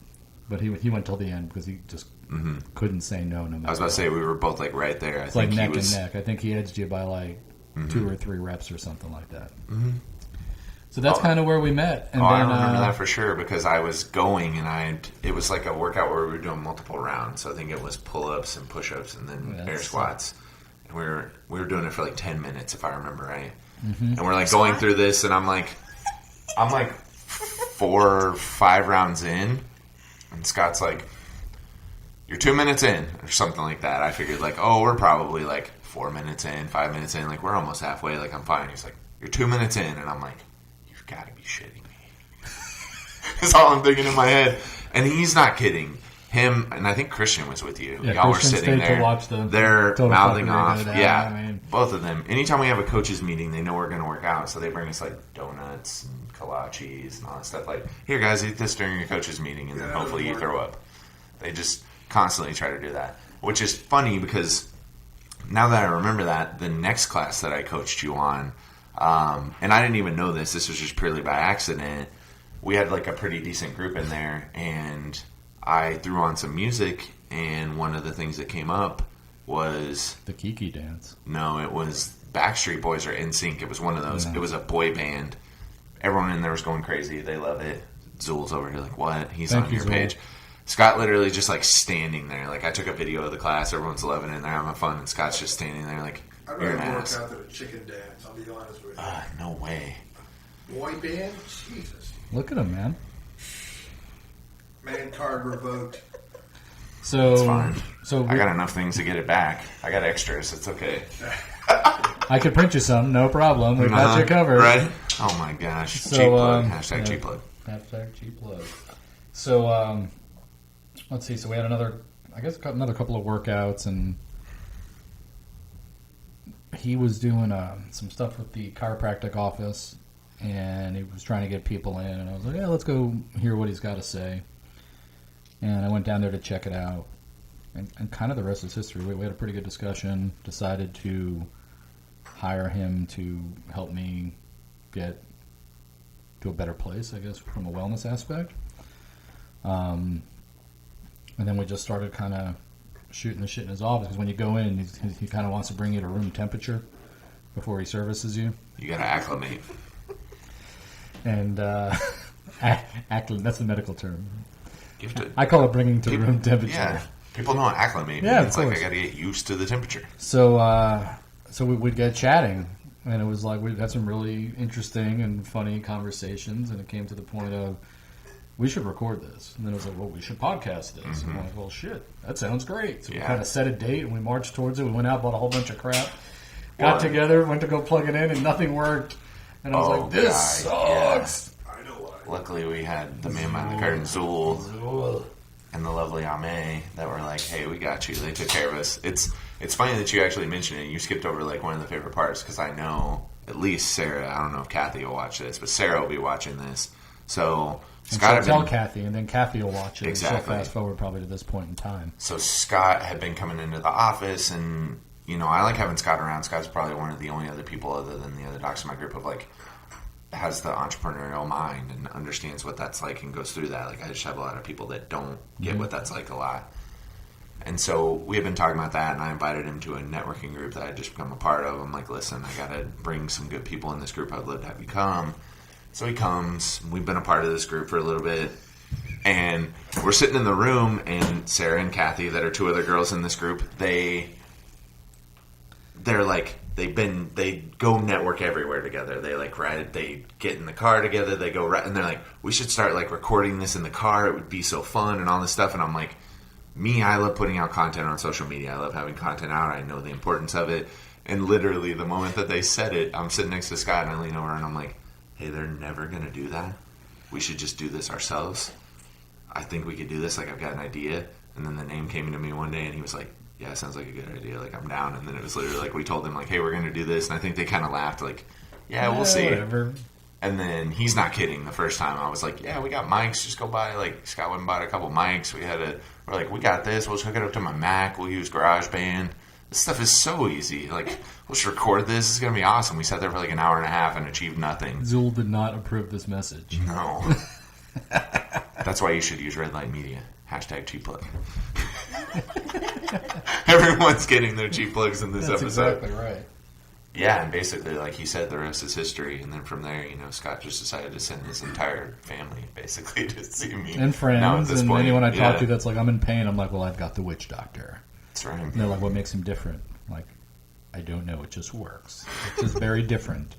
But he went till the end because he just couldn't say no matter I was about to say, we were both like right there. I It's like think neck he was. and neck. I think he edged you by like 2 or 3 reps or something like that. So that's kind of where we met. And I then, remember that for sure because I was going and it was like a workout where we were doing multiple rounds. So I think it was pull-ups and push-ups and then air squats. And we were doing it for like 10 minutes if I remember right. And we're like going through this and I'm like 4 or 5 rounds in and Scott's like, you're 2 minutes in or something like that. I figured like, we're probably like 4 minutes in, 5 minutes in, like we're almost halfway, like I'm fine. He's like, you're 2 minutes in and I'm like, you've got to be shitting me. That's all I'm thinking in my head. And he's not kidding. Him, and I think Christian was with you. Yeah, Y'all Christian were sitting stayed to there. watch the They're total mouthing fuckery off. go down. Yeah, I mean- both of them. Anytime we have a coaches meeting, they know we're going to work out. So they bring us like donuts and kolaches and all that stuff. Like, here guys, eat this during your coaches meeting and then Yeah, hopefully you Lord. throw up. They just constantly try to do that. Which is funny because now that I remember that, the next class that I coached you on, and I didn't even know this was just purely by accident, we had like a pretty decent group in there, and I threw on some music, and one of the things that came up was, the Kiki dance. no, it was Backstreet Boys or NSYNC. It was one of those. Yeah. It was a boy band. Everyone in there was going crazy. They love it. Zool's over here like, what? He's Thank on you, your Zool. page. Scott literally just like standing there. Like I took a video of the class. Everyone's loving it. They're having fun. And Scott's just standing there like, I'd you're an rather work ass. out than a chicken dance, I'll be honest with you. No way. Boy band? Jesus. Look at him, man. Man card revoked. So, It's fine. so I got enough things to get it back. I got extras. It's okay. I could print you some, no problem. We got Uh-huh. you covered. Right? Oh my gosh. So, cheap plug. Hashtag yeah. cheap plug. Hashtag cheap plug. So, let's see. So we had another couple of workouts, and he was doing some stuff with the chiropractic office, and he was trying to get people in, and I was like, yeah, let's go hear what he's got to say. And I went down there to check it out, and kind of the rest is history. We had a pretty good discussion, decided to hire him to help me get to a better place, I guess, from a wellness aspect. And then we just started kind of shooting the shit in his office, because when you go in, he kind of wants to bring you to room temperature before he services you. You got to acclimate. And that's the medical term. You have to, I call it bringing to room temperature. Yeah. People don't acclimate. Yeah, it's like I got to get used to the temperature. So we'd get chatting, and it was like we had some really interesting and funny conversations, and it came to the point of, we should record this. And then it was like, well, we should podcast this. Mm-hmm. And I'm like, well, shit, that sounds great. So we Yeah. kind of set a date, and we marched towards it. We went out, bought a whole bunch of crap, got together, went to go plug it in, and nothing worked. And I was like, this sucks. I know why. Luckily, we had the man behind the curtain, Zool, and the lovely Ame that were like, hey, we got you. They took care of us. It's funny that you actually mentioned it. You skipped over like one of the favorite parts, because I know at least Sarah, I don't know if Kathy will watch this, but Sarah will be watching this. So And Scott so tell Kathy, and then Kathy will watch it. Exactly. And she'll fast forward probably to this point in time. So Scott had been coming into the office, and I like having Scott around. Scott's probably one of the only other people other than the other docs in my group of like has the entrepreneurial mind and understands what that's like and goes through that. Like I just have a lot of people that don't get what that's like a lot. And so we have been talking about that, and I invited him to a networking group that I just become a part of. I'm like, listen, I got to bring some good people in this group. I'd love to have you come. So he comes. We've been a part of this group for a little bit. And we're sitting in the room, and Sarah and Kathy, that are two other girls in this group, they're like, they go network everywhere together. They like ride, they get in the car together, they go right, and they're like, we should start like recording this in the car. It would be so fun and all this stuff. And I'm like, I love putting out content on social media. I love having content out. I know the importance of it. And literally the moment that they said it, I'm sitting next to Scott, and I lean over and I'm like, hey, they're never going to do that. We should just do this ourselves. I think we could do this. Like, I've got an idea. And then the name came to me one day, and he was like, yeah, sounds like a good idea. Like, I'm down. And then it was literally like, we told them, like, hey, we're going to do this. And I think they kind of laughed, like, yeah, we'll see. Whatever. And then he's not kidding. The first time I was like, yeah, we got mics. Just go buy. Like, Scott went and bought a couple mics. We're like, we got this. We'll just hook it up to my Mac. We'll use GarageBand. This stuff is so easy. Like, we'll just record this. It's going to be awesome. We sat there for like an hour and a half and achieved nothing. Zool did not approve this message. No. That's why you should use Red Light Media. # cheap plug. Everyone's getting their cheap plugs in this episode. Exactly right. Yeah, and basically, like he said, the rest is history. And then from there, Scott just decided to send his entire family, basically, to see me. And friends, now at this and point, anyone I talk to that's like, I'm in pain, I'm like, well, I've got the witch doctor. That's right. And they're like, what makes him different? Like, I don't know. It just works. It's just very different.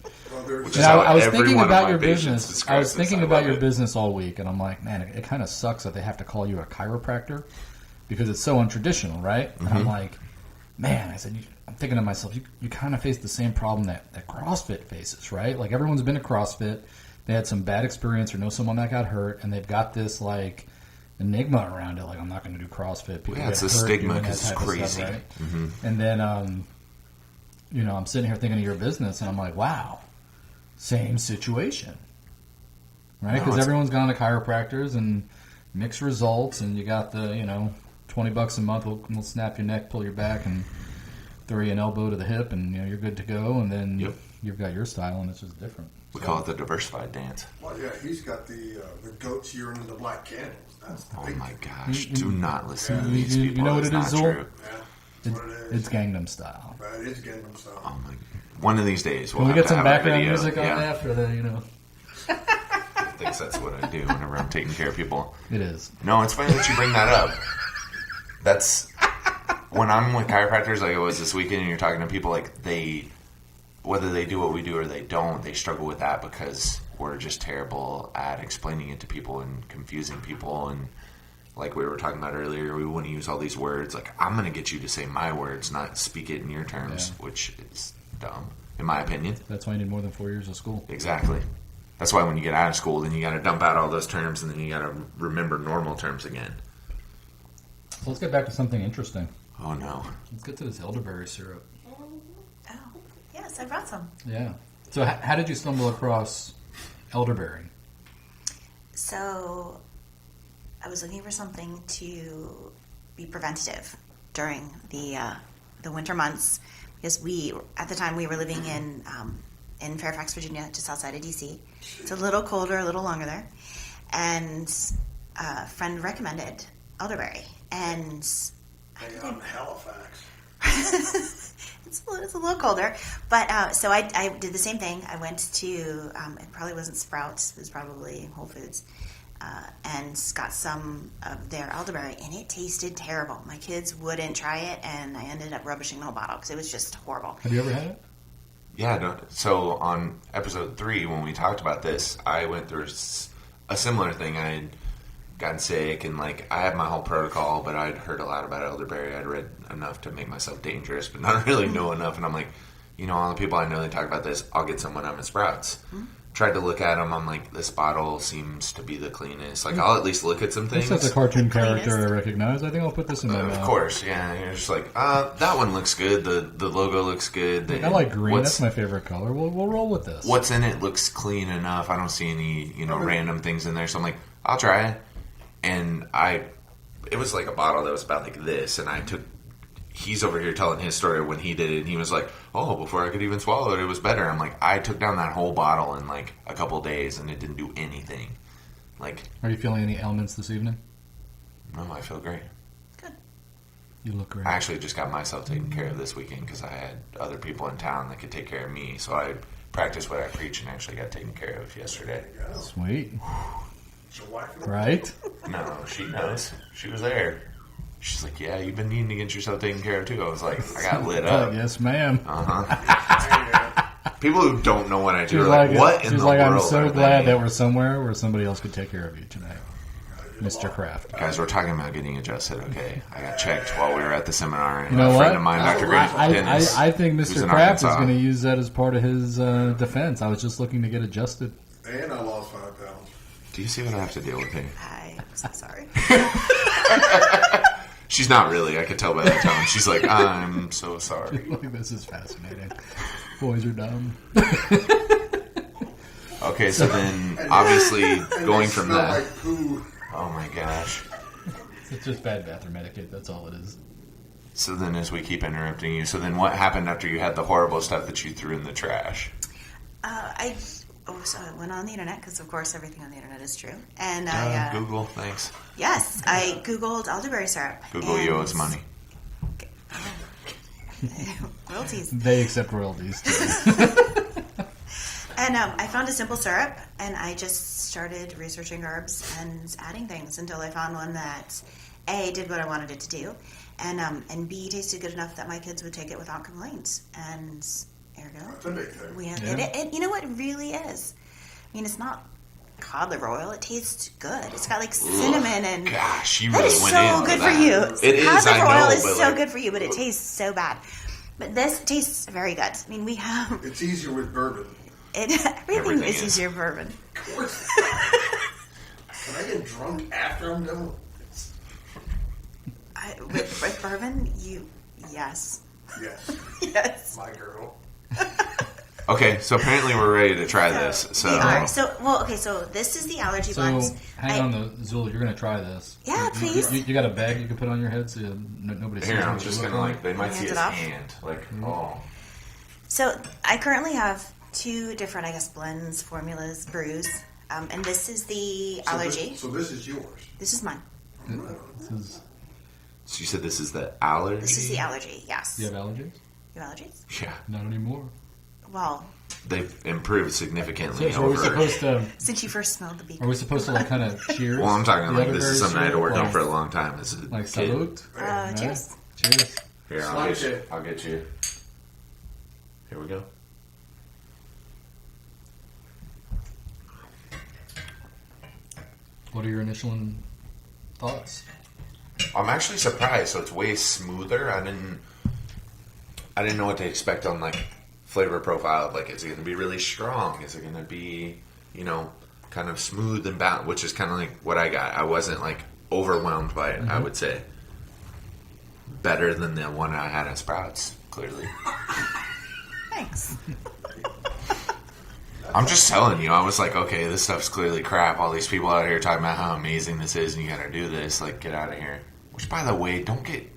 Which is And how I was every thinking one of about my your patients business. I was describes this. thinking I about love your it. business all week, and I'm like, man, it kind of sucks that they have to call you a chiropractor because it's so untraditional, right? And I'm like, man, I said, I'm thinking to myself, you kind of face the same problem that CrossFit faces, right? Like, everyone's been to CrossFit. They had some bad experience or know someone that got hurt, and they've got this, like, enigma around it. Like, I'm not going to do CrossFit. People Yeah, it's get a hurt stigma doing that 'cause it's type of crazy. stuff, right? And then, I'm sitting here thinking of your business, and I'm like, wow, same situation, right? No, Because it's- everyone's gone to chiropractors and mixed results, and you got the, $20 a month, we'll snap your neck, pull your back, and throw you an elbow to the hip, and you're good to go. And then you've got your style, and it's just different. We call it the diversified dance. Well, yeah, he's got the goat's urine and the black candles. That's the Oh big my thing. gosh, do not listen to You- these you people. know what It's it is, not Zool? true. Yeah, that's what it is. It's Gangnam Style. But it is Gangnam style. Oh my! One of these days, we'll Can we have get to some have a background video. music on Yeah. that for the, I think that's what I do whenever I'm taking care of people. It is. No, it's funny that you bring that up. That's when I'm with chiropractors, like it was this weekend, and you're talking to people, like whether they do what we do or they don't, they struggle with that because we're just terrible at explaining it to people and confusing people. And like we were talking about earlier, we want to use all these words. Like, I'm going to get you to say my words, not speak it in your terms, which is dumb, in my opinion. That's why you need more than 4 years of school. Exactly. That's why when you get out of school, then you got to dump out all those terms, and then you got to remember normal terms again. So let's get back to something interesting. Oh no! Let's get to this elderberry syrup. Oh, yes, I brought some. Yeah. So how did you stumble across elderberry? So I was looking for something to be preventative during the winter months, because at the time we were living in Fairfax, Virginia, just outside of DC. It's a little colder, a little longer there, and a friend recommended elderberry, and Hang on, Halifax. it's a little colder, but so I did the same thing. I went to it probably wasn't Sprouts, it was probably Whole Foods, and got some of their elderberry, and it tasted terrible. My kids wouldn't try it, and I ended up rubbishing the whole bottle because it was just horrible. Have you ever had it? Yeah, no, so on episode 3, when we talked about this, I went through a similar thing. I had gotten sick, and like I had my whole protocol, but I'd heard a lot about elderberry. I'd read enough to make myself dangerous, but not really know enough. And I'm like, all the people I know, they talk about this. I'll get some when I'm at Sprouts. Mm-hmm. Tried to look at them. I'm like, this bottle seems to be the cleanest. Like, I'll at least look at some things. That's a cartoon character I recognize. I think I'll put this in my mouth. Of course, yeah. You're just like, that one looks good. The logo looks good. I like green. That's my favorite color. We'll roll with this. What's in it looks clean enough. I don't see any, random things in there. So I'm like, I'll try it. And it was like a bottle that was about like this. And he's over here telling his story when he did it. And he was like, oh, before I could even swallow it, it was better. I'm like, I took down that whole bottle in like a couple days, and it didn't do anything. Like, are you feeling any ailments this evening? No, I feel great. Good. You look great. I actually just got myself taken care of this weekend because I had other people in town that could take care of me. So I practiced what I preach and actually got taken care of yesterday. Sweet. Your wife, right? No, she knows. She was there. She's like, yeah, you've been needing to get yourself taken care of too. I was like, I got lit up. Yes, ma'am. People who don't know what I do are like, what in the world? I'm so glad that we're somewhere where somebody else could take care of you tonight, Mr. Kraft. Guys, we're talking about getting adjusted, okay? I got checked while we were at the seminar, and a friend of mine, Dr. Dennis, I think Mr. Kraft is going to use that as part of his defense. I was just looking to get adjusted. And I lost 5 pounds. Do you see what I have to deal with here? I'm so sorry. She's not really. I could tell by the tone. She's like, I'm so sorry. This is fascinating. Boys are dumb. Okay, so then obviously going from that. Like poo. Oh my gosh. It's just bad bathroom etiquette. That's all it is. So then, as we keep interrupting you, so then what happened after you had the horrible stuff that you threw in the trash? So I went on the internet, because of course everything on the internet is true. And Google, thanks. Yes, I Googled elderberry syrup. Google, you owe us money. Royalties. They accept royalties too. And I found a simple syrup, and I just started researching herbs and adding things until I found one that A, did what I wanted it to do, and B, tasted good enough that my kids would take it without complaint. And ergo, That's a big thing. we have it. You know what it really is? I mean, it's not cod liver oil. It tastes good. It's got like cinnamon and gosh, you that really is went so into good that. for you. It Cod is. I liver know, oil is but so like, good for you, but it tastes so bad. But this tastes very good. I mean, we have It's easier with bourbon. everything is easier bourbon. Of course. Can I get drunk after I'm done with With bourbon, yes. Yes. Yes. My girl. Okay, so apparently we're ready to try this. So we are. So this is the allergy blend. Hang on, Zul. You're going to try this. Yeah, please. You got a bag you can put on your head so nobody sees here, I'm what just you gonna look like they might see Hand his it off? hand. Like, So I currently have 2 different, blends, formulas, brews. And this is the allergy. So this is yours. This is mine. This is, So you said this is the allergy? This is the allergy, yes. you have allergies? You have allergies? Yeah. Not anymore. Well, They've improved significantly So are we over. supposed to? since you first smelled the beaker. Are we supposed to like kind of cheers? Well, I'm talking the like this is elderberry something I had to syrup? work on Like- for a long time as a Like kid. salute? Cheers. Cheers. Here, Slide it. I'll get you. Here we go. What are your initial thoughts? I'm actually surprised. So it's way smoother. I didn't know what to expect on like flavor profile. Like, is it going to be really strong? Is it going to be, kind of smooth and balanced? Which is kind of like what I got. I wasn't like overwhelmed by it. I would say better than the one I had at Sprouts. Clearly. Thanks. I'm just telling you. I was like, okay, this stuff's clearly crap. All these people out here talking about how amazing this is, and you got to do this. Like, get out of here. Which, by the way, don't get.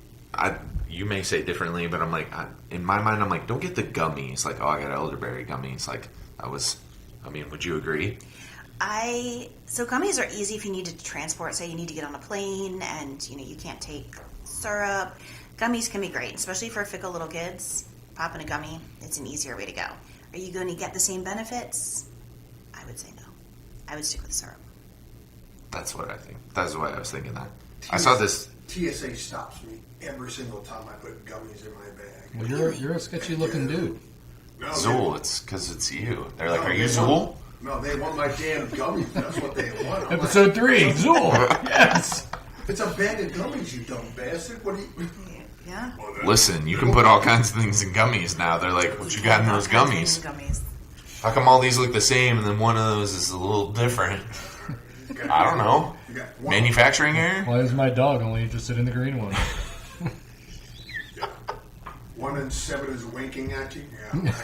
You may say differently, but I'm like, in my mind, I'm like, don't get the gummies. Like, oh, I got elderberry gummies. Like, would you agree? So gummies are easy if you need to transport. Say you need to get on a plane and you can't take syrup. Gummies can be great, especially for fickle little kids. Pop in a gummy, it's an easier way to go. Are you going to get the same benefits? I would say no. I would stick with syrup. That's what I think. That's why I was thinking that. I saw this. TSA stops me every single time I put gummies in my bag. Well, you're a sketchy looking dude. No, Zool, it's because it's you. They're like, No, are you they Zool? No, they want my damn gummies. That's what they want. I'm Episode 3, Zool. Yes. it's a bag of gummies, you dumb bastard. What do you... Yeah. Listen, you can put all kinds of things in gummies now. They're like, what you got in those gummies? How come all these look the same and then one of those is a little different? I don't know. Manufacturing error? Why is my dog only interested in the green one? 1 in 7 is winking at you. Yeah.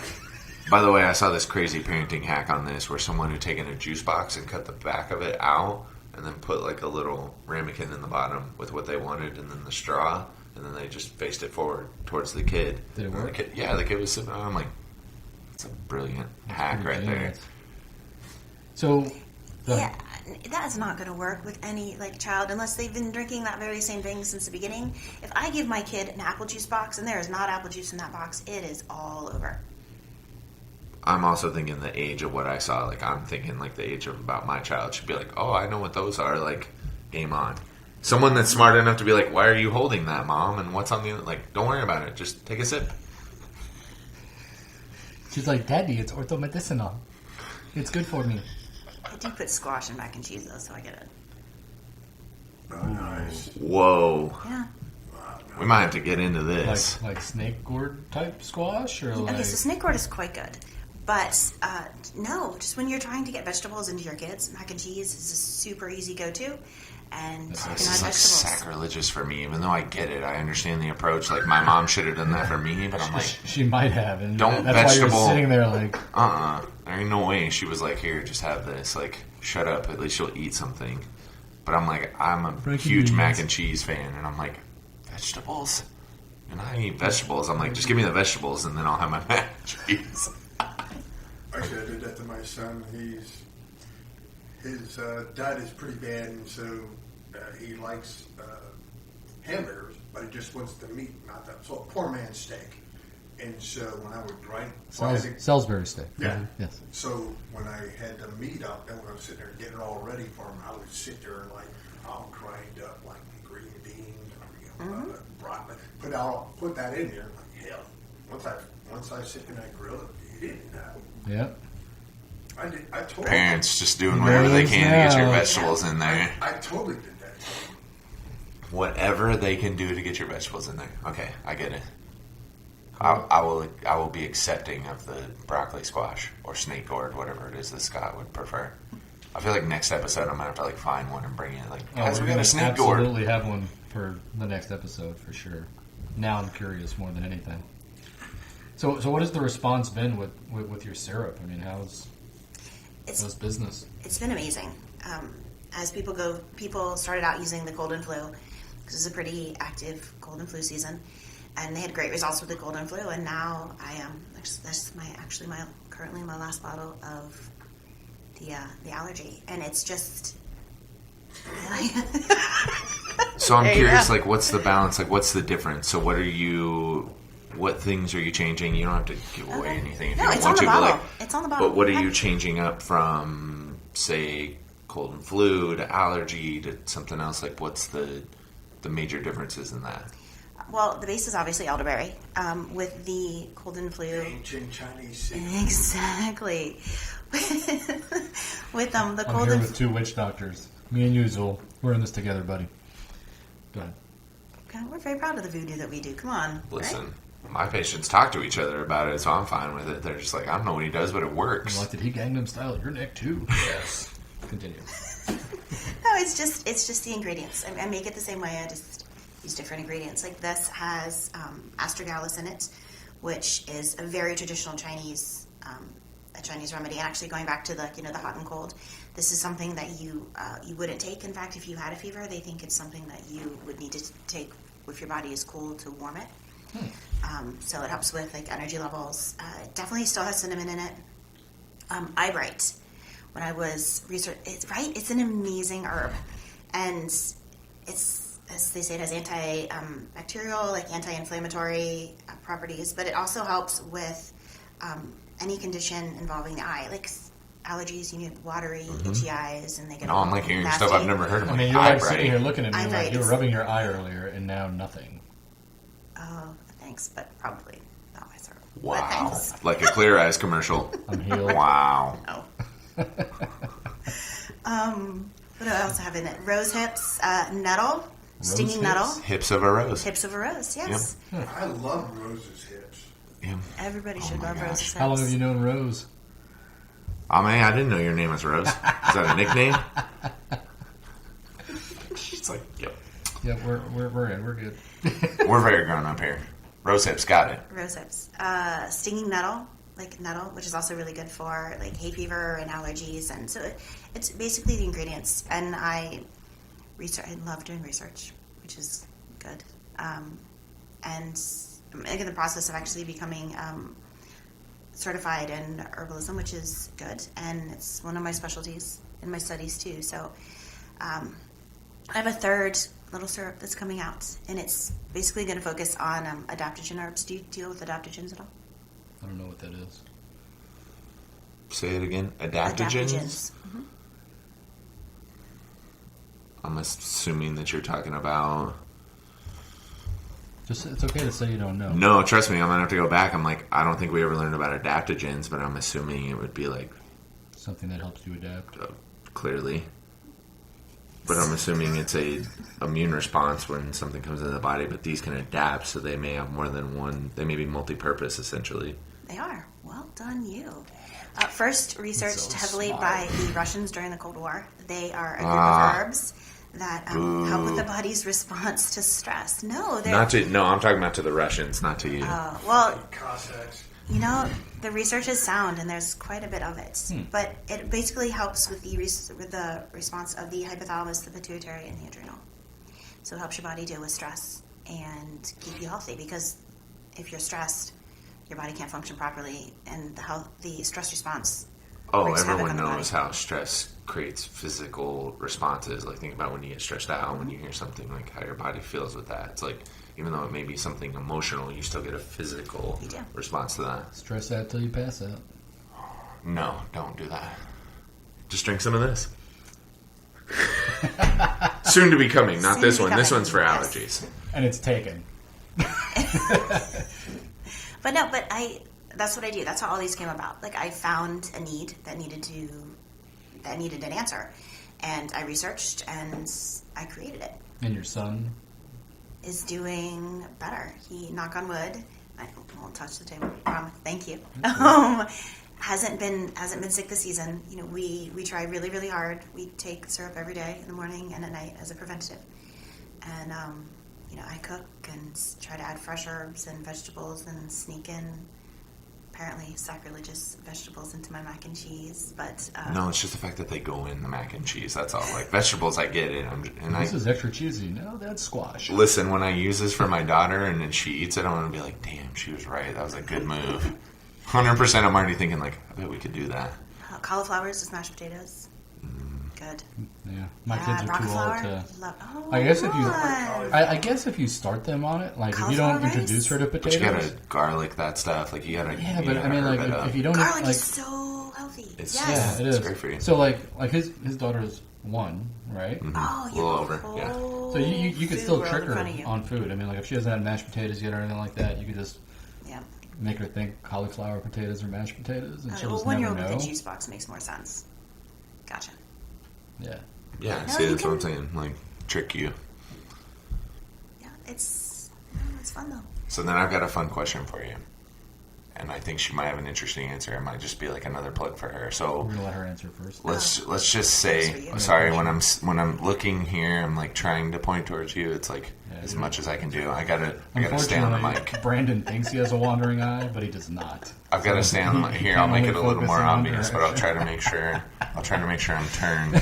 By the way, I saw this crazy parenting hack on this where someone had taken a juice box and cut the back of it out and then put like a little ramekin in the bottom with what they wanted and then the straw, and then they just faced it forward towards the kid. Did it work? The kid was sitting on. I'm like, it's a brilliant hack right there. So, Yeah, that is not going to work with any child unless they've been drinking that very same thing since the beginning. If I give my kid an apple juice box and there is not apple juice in that box, it is all over. I'm also thinking the age of what I saw. Like, I'm thinking the age of about my child should be like, oh, I know what those are. Like, game on. Someone that's smart enough to be like, why are you holding that, Mom? And what's on the other? Like, don't worry about it. Just take a sip. She's like, Daddy, it's orthomedicinal. It's good for me. I do put squash in mac and cheese, though, so I get it. Oh, nice. Whoa. Yeah. We might have to get into this. Like snake gourd type squash? Or Okay, so snake gourd is quite good. But, no, just when you're trying to get vegetables into your kids, mac and cheese is a super easy go-to. And you can add This is vegetables. sacrilegious for me, even though I get it. I understand the approach. Like, my mom should have done that for me, but I'm like, she might have. And Don't that's vegetable- why you're sitting there like... there ain't no way. She was like, here, just have this. Like, shut up. At least you'll eat something. But I'm like, I'm a Frankie huge beans. mac and cheese fan, and I'm like, vegetables? And I eat vegetables. I'm like, just give me the vegetables, and then I'll have my mac and cheese. Actually, I did that to my son. His diet is pretty bad, and so he likes hamburgers, but he just wants the meat, not that. So a poor man's steak. And so when I would grind... Salisbury steak. Yeah. Yes. So when I had the meat up, and when I was sitting there getting it all ready for him, I would sit there and I'll grind up green beans, broccoli, put that in there. Like, hell, once I sit in that grill, he didn't know. Yeah. I told Parents just doing whatever they can to get your Now. vegetables in there. I totally did that. Whatever they can do to get your vegetables in there. Okay, I get it. I will be accepting of the broccoli squash or snake gourd, whatever it is that Scott would prefer. I feel like next episode I'm gonna have to find one and bring it. Guys, we got a snake gourd. Absolutely have one for the next episode for sure. Now I'm curious more than anything. So what has the response been with your syrup? I mean, how's business? It's been amazing. As people started out using the cold and flu because it's a pretty active cold and flu season, and they had great results with the cold and flu. And now I am that's currently my last bottle of the allergy, and it's just. So I'm curious, what's the balance? What's the difference? So what things are you changing? You don't have to give away anything if you don't want to. Bottle. It's on the bottle. But what are you changing up from, say, cold and flu to allergy to something else? What's the major differences in that? Well, the base is obviously elderberry. With the cold and flu, Ancient Chinese. exactly. With the I'm cold here and with two witch doctors. Me and you, Zool. We're in this together, buddy. Go ahead. God, we're very proud of the voodoo that we do. Come on, Listen, right? my patients talk to each other about it, so I'm fine with it. They're just like, I don't know what he does, but it works. Did he Gangnam Style your neck too? Yes. Continue. No, it's just the ingredients. I make it the same way. I just use different ingredients. This has astragalus in it, which is a very traditional Chinese a Chinese remedy. And actually, going back to the the hot and cold, this is something that you wouldn't take. In fact, if you had a fever, they think it's something that you would need to take if your body is cool to warm it. So it helps with like energy levels. It definitely still has cinnamon in it. Eyebright. When I was it's an amazing herb, and it's, as they say, it has antibacterial, like anti-inflammatory properties, but it also helps with any condition involving the eye, like allergies. You need watery, itchy eyes, and they get. No, I'm like hearing nasty. stuff I've never heard of. I mean, you're like sitting here looking at me like you were rubbing your eye earlier, and now nothing. Oh, thanks, but probably not my throat. Wow, like a Clear Eyes commercial. I'm healed. Wow. Oh. What do I also have in it? Rose hips, nettle, stinging nettle. Hips of a rose. Hips of a rose, yes. Yep. I love Rose's hips. Yeah. Everybody should love Rose's hips. How long have you known Rose? Oh man, I didn't know your name was Rose. Is that a nickname? It's like, yep. Yeah, we're in. We're good. We're very grown up here. Rose hips, got it. Rose hips. Stinging nettle, like nettle, which is also really good for like hay fever and allergies. And so it's basically the ingredients. And I love doing research, which is good. And I'm in the process of actually becoming certified in herbalism, which is good. And it's one of my specialties in my studies too. So I have a third little syrup that's coming out, and it's basically going to focus on adaptogen herbs. Do you deal with adaptogens at all? I don't know what that is. Say it again. Adaptogens? Mm-hmm. I'm assuming that you're talking about... Just it's okay to say you don't know. No, trust me, I'm going to have to go back. I'm like, I don't think we ever learned about adaptogens, but I'm assuming it would be like... Something that helps you adapt. Clearly. But I'm assuming it's a immune response when something comes into the body, but these can adapt, so they may have more than one. They may be multi-purpose, essentially. They are. Well done, you. First researched So heavily smart. by the Russians during the Cold War. They are a group of herbs that help with the body's response to stress. No, they're... I'm talking about to the Russians, not to you. well, Cossacks. the research is sound, and there's quite a bit of it. But it basically helps with the response of the hypothalamus, the pituitary, and the adrenal. So it helps your body deal with stress and keep you healthy, because if you're stressed, your body can't function properly, and the stress response. wreaks havoc Everyone on the body. knows how stress creates physical responses. Like, think about when you get stressed out, when you hear something, like how your body feels with that. It's like, even though it may be something emotional, you still get a physical response to that. Stress out till you pass out. No, don't do that. Just drink some of this. Soon to be coming, not Soon this to be one. This coming, one's for yes. allergies. And it's taken. But that's what I do. That's how all these came about. Like, I found a need that needed an answer, and I researched and I created it. And your son? Is doing better. He, knock on wood, I won't touch the table. Thank you. Hasn't been sick this season. We try really, really hard. We take syrup every day in the morning and at night as a preventative. And I cook and try to add fresh herbs and vegetables and sneak in apparently sacrilegious vegetables into my mac and cheese. But No, it's just the fact that they go in the mac and cheese. That's all. Like, vegetables, I get it. This is extra cheesy. No, that's squash. Listen, when I use this for my daughter and then she eats it, I'm going to be like, damn, she was right. That was a good move. 100% I'm already thinking, like, I bet we could do that. cauliflowers with mashed potatoes. Good. Yeah, my kids are too old to. Oh, I guess if you, God. I guess if you start them on it, like if you don't Cauliflower introduce her to But you potatoes. gotta garlic that stuff. Like, you gotta. Yeah, you but gotta I mean, herb like it up. if you don't Garlic like, is so healthy. It's- Yes. yeah, it It's is. great for you. So like his daughter's 1, right? Oh, A little over, yeah. So you could food still world trick in her front of you. on food. I mean, like if she doesn't have mashed potatoes yet or anything like that, you could just Yeah. make her think cauliflower potatoes or mashed potatoes, and she'll Well, just when never you're with know. the juice box makes more sense. Gotcha. Yeah. Yeah, No, see, you that's what I'm can- saying. Like, trick you. Yeah, it's fun though. So then I've got a fun question for you. and I think she might have an interesting answer. It might just be like another plug for her. So We're gonna let her answer first. let's just say, sorry, when I'm looking here, I'm like trying to point towards you. It's like as much as I can do. I gotta stay on the mic. Brandon thinks he has a wandering eye, but he does not. I've got to stay on the mic. Here, I'll make it a little more obvious, but her. I'll try to make sure. I'm turned.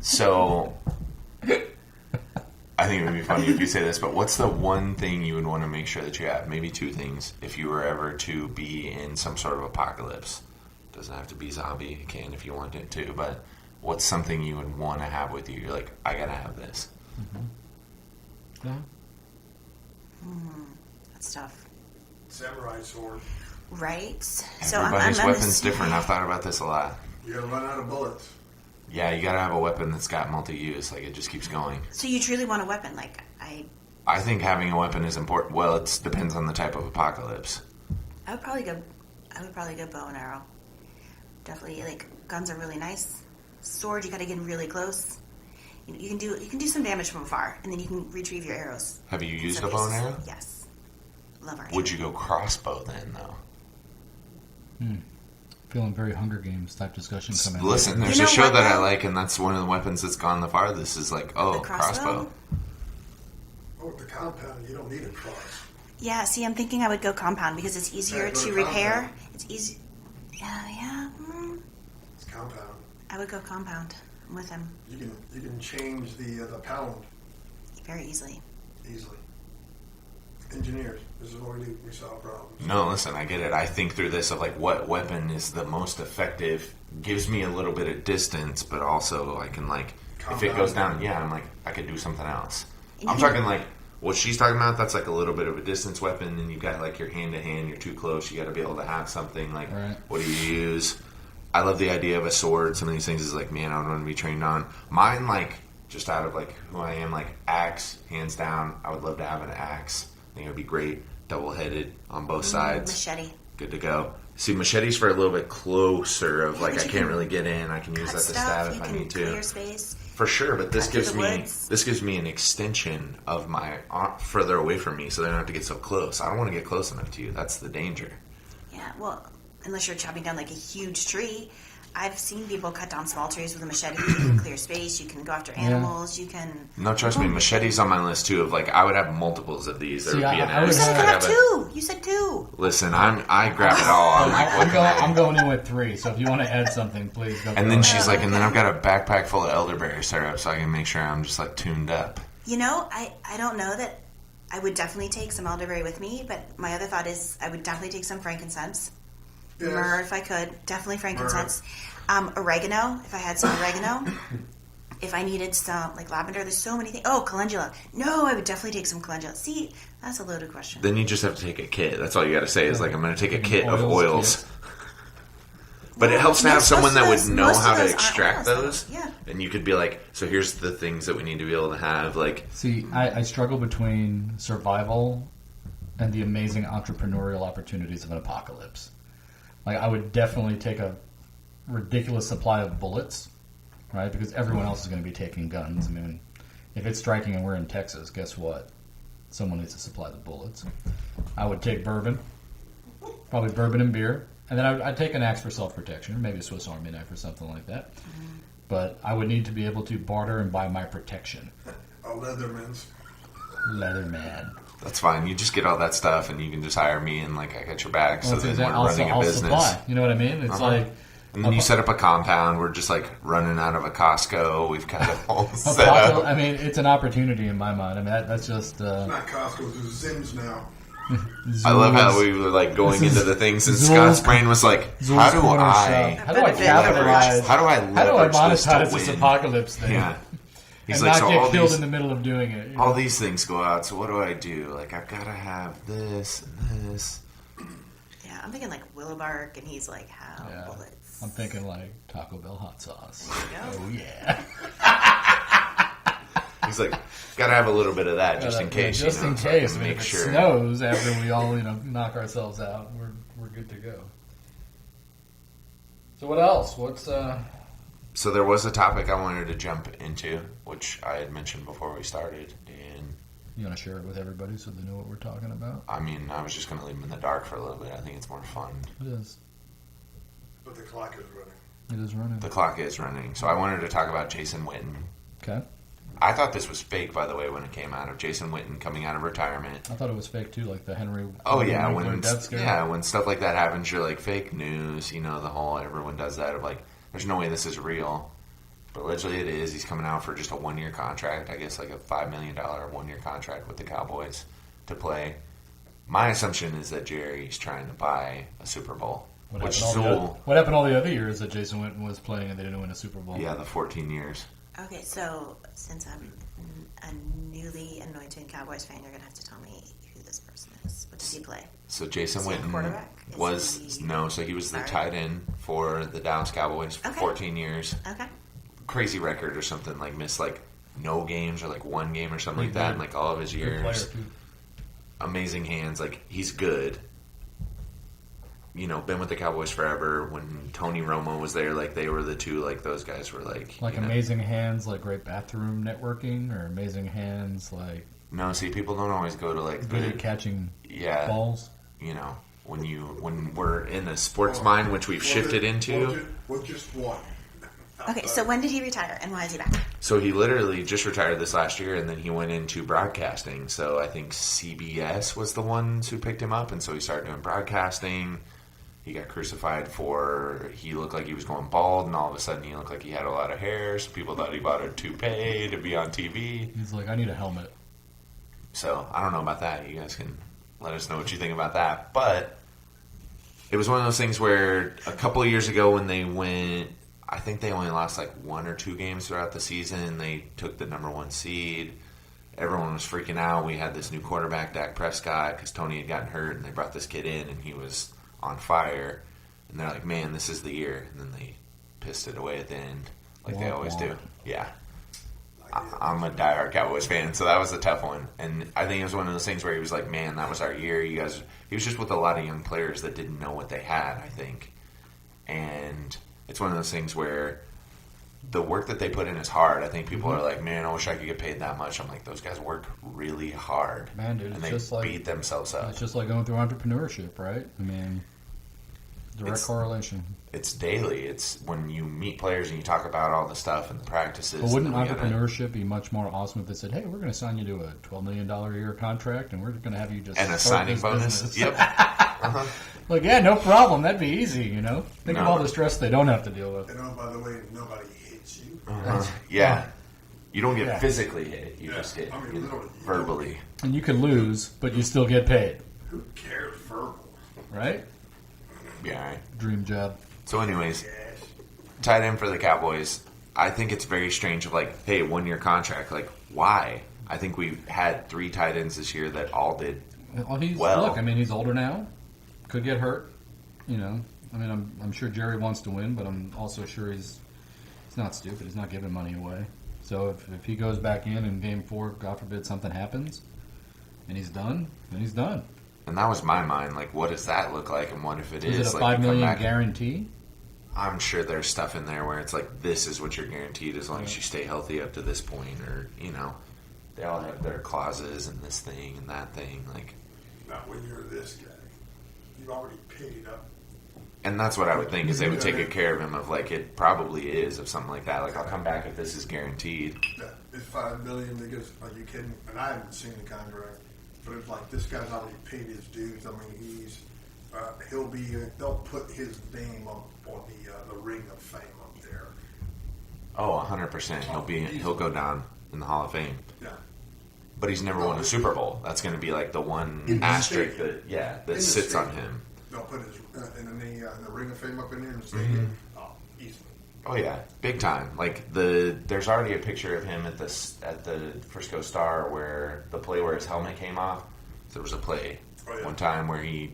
So, I think it would be funny if you say this, but what's the one thing you would want to make sure that you have? Maybe two things. If you were ever to be in some sort of apocalypse, doesn't have to be zombie. It can if you want it to. But what's something you would want to have with you? You're like, I gotta have this. Mm-hmm. Yeah. That's tough. Samurai sword. Right. Everybody's I'm weapon's different. I've thought about this a lot. You gotta run out of bullets. Yeah, you gotta have a weapon that's got multi-use. Like, it just keeps going. So you truly want a weapon? I think having a weapon is important. Well, it depends on the type of apocalypse. I would probably go bow and arrow. Definitely, guns are really nice. Sword, you gotta get in really close. You can do some damage from afar, and then you can retrieve your arrows. Have you used a bow and arrow? Yes. Love archery. Would you go crossbow then, though? Feeling very Hunger Games type discussion coming. Listen, there's a show that I like, and that's one of the weapons that's gone the farthest. Is like, The crossbow. Oh, with the compound, you don't need a cross. Yeah, see, I'm thinking I would go compound because it's easier go to to repair. compound. It's easy. Yeah. It's compound. I would go compound. I'm with him You can change the pound very easily. easily. Engineers, this is what we do. We solve problems. No, listen, I get it. I think through this of like what weapon is the most effective, gives me a little bit of distance, but also I can if it goes down, I'm like, I could do something else. I'm talking like what she's talking about. That's like a little bit of a distance weapon, and you got like your hand to hand. You're too close. You got to be able to have something like. Right. What do you use? I love the idea of a sword. Some of these things is like, man, I would want to be trained on mine. Like just out of like who I am, like axe, hands down. I would love to have an axe. I think it would be great. Double-headed on both sides. Machete. Good to go. See, machetes for a little bit closer of like I can't really get in. I can use that to stab if I need to. Clear space. For sure, but this Cut through gives me an extension of my further away from me, so they don't have to get so close. I don't want to get close enough to you. That's the danger. Yeah, well, unless you're chopping down like a huge tree. I've seen people cut down small trees with a machete. You can clear space. You can go after animals. You can. No, trust me, machetes on my list too. Of like, I would have multiples of these. There would be an I would axe. You said have- two. You said two. Listen, I grab it all. I'm like, what can I- I'm going in with 3. So if you want to add something, please go. And then she's like, and then I've got a backpack full of elderberry syrup, so I can make sure I'm just like tuned up. You know, I don't know that I would definitely take some elderberry with me, but my other thought is I would definitely take some frankincense. Yes. Myrrh, if I could. Definitely frankincense. Oregano, if I had some oregano. If I needed some, like lavender, there's so many things. Oh, calendula. No, I would definitely take some calendula. See, that's a loaded question. Then you just have to take a kit. That's all you got to say is like, I'm going to take a kit of Oils, oils. But it helps to have someone that would know most of how to those aren't extract oils, though. those. Yeah. And you could be like, so here's the things that we need to be able to have. Like, See, I struggle between survival and the amazing entrepreneurial opportunities of an apocalypse. Like, I would definitely take a ridiculous supply of bullets, right? Because everyone else is going to be taking guns. I mean, if it's striking and we're in Texas, guess what? Someone needs to supply the bullets. I would take bourbon, probably bourbon and beer. And then I'd take an axe for self-protection, or maybe a Swiss Army knife or something like that. But I would need to be able to barter and buy my protection. A Leatherman's. Leatherman. that's fine. You just get all that stuff and you can just hire me and like I got your back. So then we're I'll running a business. supply. You know what I mean? It's like And then you set up a compound. We're just like running out of a Costco. We've got it all set apocalypse. up. I mean, it's an opportunity in my mind. I mean, that's just. Not Costco, there's Zims now. I love how we were like going into the things and Scott's brain was like, how do I capitalize? How do I leverage this to monetize this win? apocalypse thing? Yeah. He's And like, not so get all killed these, in the middle of doing it. You know? all these things go out. So what do I do? Like, I've got to have this and this. Yeah, I'm thinking like willow bark, and he's like, how bullets. I'm thinking like Taco Bell hot sauce. There you go. Oh yeah. He's like, got to have a little bit of that just in case. Just you know, in so I can case. I mean, make if it sure. snows after we all knock ourselves out, we're good to go. So what else? What's So there was a topic I wanted to jump into, which I had mentioned before we started, and You want to share it with everybody so they know what we're talking about? I mean, I was just going to leave them in the dark for a little bit. I think it's more fun. It is. But the clock is running. It is running. The clock is running. So I wanted to talk about Jason Witten. Okay. I thought this was fake, by the way, when it came out of Jason Witten coming out of retirement. I thought it was fake too, like the Henry. Oh yeah, Winkler death scare. when stuff like that happens, you're like fake news. You know, the whole everyone does that of like, there's no way this is real, but allegedly it is. He's coming out for just a 1-year contract. I guess like a $5 million 1-year contract with the Cowboys to play. My assumption is that Jerry's trying to buy a Super Bowl. What Which happened all the other years that Jason Witten was playing and they didn't win a Super Bowl? Yeah, the 14 years. Okay, so since I'm a newly anointed Cowboys fan, you're going to have to tell me who this person is. What does he play? So Jason Is he a Witten quarterback? so he was the tight end for the Dallas Cowboys for 14 years. Okay. Crazy record or something, like missed like no games or like 1 game or something like that in like all of his years. Good player too. Amazing hands, like he's good. You know, been with the Cowboys forever. When Tony Romo was there, like they were the two, like those guys were like amazing hands, like great bathroom networking, or amazing hands, like no. See, people don't always go to like good at catching balls. You know, when we're in a sports mind, which we've shifted into. With just one. Okay, so when did he retire and why is he back? So he literally just retired this last year, and then he went into broadcasting. So I think CBS was the ones who picked him up, and so he started doing broadcasting. He got crucified for he looked like he was going bald, and all of a sudden he looked like he had a lot of hair. So people thought he bought a toupee to be on TV. He's like, I need a helmet. So I don't know about that. You guys can let us know what you think about that. But it was one of those things where a couple of years ago when they went, I think they only lost like 1 or 2 games throughout the season. They took the number 1 seed. Everyone was freaking out. We had this new quarterback, Dak Prescott, because Tony had gotten hurt, and they brought this kid in, and he was on fire, and they're like, man, this is the year, and then they pissed it away at the end like they always do. Yeah, I'm a diehard Cowboys fan, so that was a tough one, and I think it was one of those things where he was like, man, that was our year. You guys, he was just with a lot of young players that didn't know what they had, I think, and it's one of those things where the work that they put in is hard. I think people are like, man, I wish I could get paid that much. I'm like, those guys work really hard, man, dude, and they just like, beat themselves up. It's just like going through entrepreneurship, right? I mean, direct correlation. It's daily. It's when you meet players and you talk about all the stuff and the practices. But wouldn't entrepreneurship be much more awesome if they said, hey, we're going to sign you to a $12 million a year contract, and we're going to have you just and a start signing this bonus? business. Yep. Uh-huh. Like, yeah, no problem. That'd be easy, you know? Think of all the stress they don't have to deal with. And oh, by the way, nobody hits you. Yeah. You don't get physically hit. You just get literally, verbally. And you can lose, but you still get paid. Who cares verbal? Right? Yeah, right. Dream job. So anyways, tight end for the Cowboys. I think it's very strange of like, hey, 1-year contract. Like, why? I think we've had 3 tight ends this year that all did well. Look, I mean, he's older now. Could get hurt. You know, I mean, I'm sure Jerry wants to win, but I'm also sure he's not stupid. He's not giving money away. So if he goes back in Game 4, God forbid something happens, and he's done, then he's done. And that was my mind. Like, what does that look like? And what if it is? Is it a like, $5 million guarantee? I'm sure there's stuff in there where it's like, this is what you're guaranteed as long as you stay healthy up to this point. Or, you know, they all have their clauses and this thing and that thing. Like, not when you're this guy. You've already paid up. And that's what I would think is they would take good care of him of like, it probably is of something like that. Like, I'll come back if this is guaranteed. Yeah, it's $5 million because, are you kidding? And I haven't seen the contract. But it's like this guy's already paid his dues. I mean, they'll put his name up on the Ring of Fame up there. Oh, 100%. He'll go down in the Hall of Fame. Yeah. But he's never won a Super Bowl. That's going to be like the one asterisk that sits on him. They'll put his in the Ring of Fame up in there in the stadium. Mm-hmm. Oh, easily. Oh yeah, big time. Like there's already a picture of him at the Frisco Star where the play where his helmet came off. There was a play one time where he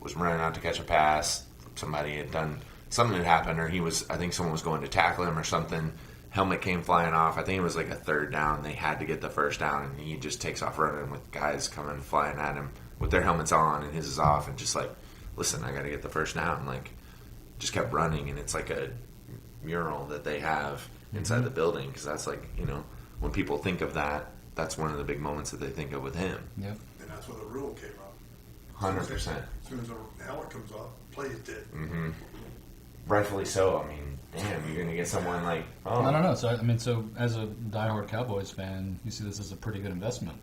was running out to catch a pass. Somebody had done something had happened, or I think someone was going to tackle him or something. Helmet came flying off. I think it was like a 3rd down. They had to get the 1st down, and he just takes off running with guys coming flying at him with their helmets on, and his is off, and just like, listen, I got to get the 1st down. Like, just kept running, and it's like a mural that they have inside the building, because that's like, you know, when people think of that, that's one of the big moments that they think of with him. Yep. And that's when the rule came up. 100%. As soon as the helmet comes off, play is dead. Mm-hmm. Rightfully so. I mean, damn, you're going to get someone like, oh. I don't know. So, I mean, as a diehard Cowboys fan, you see this as a pretty good investment.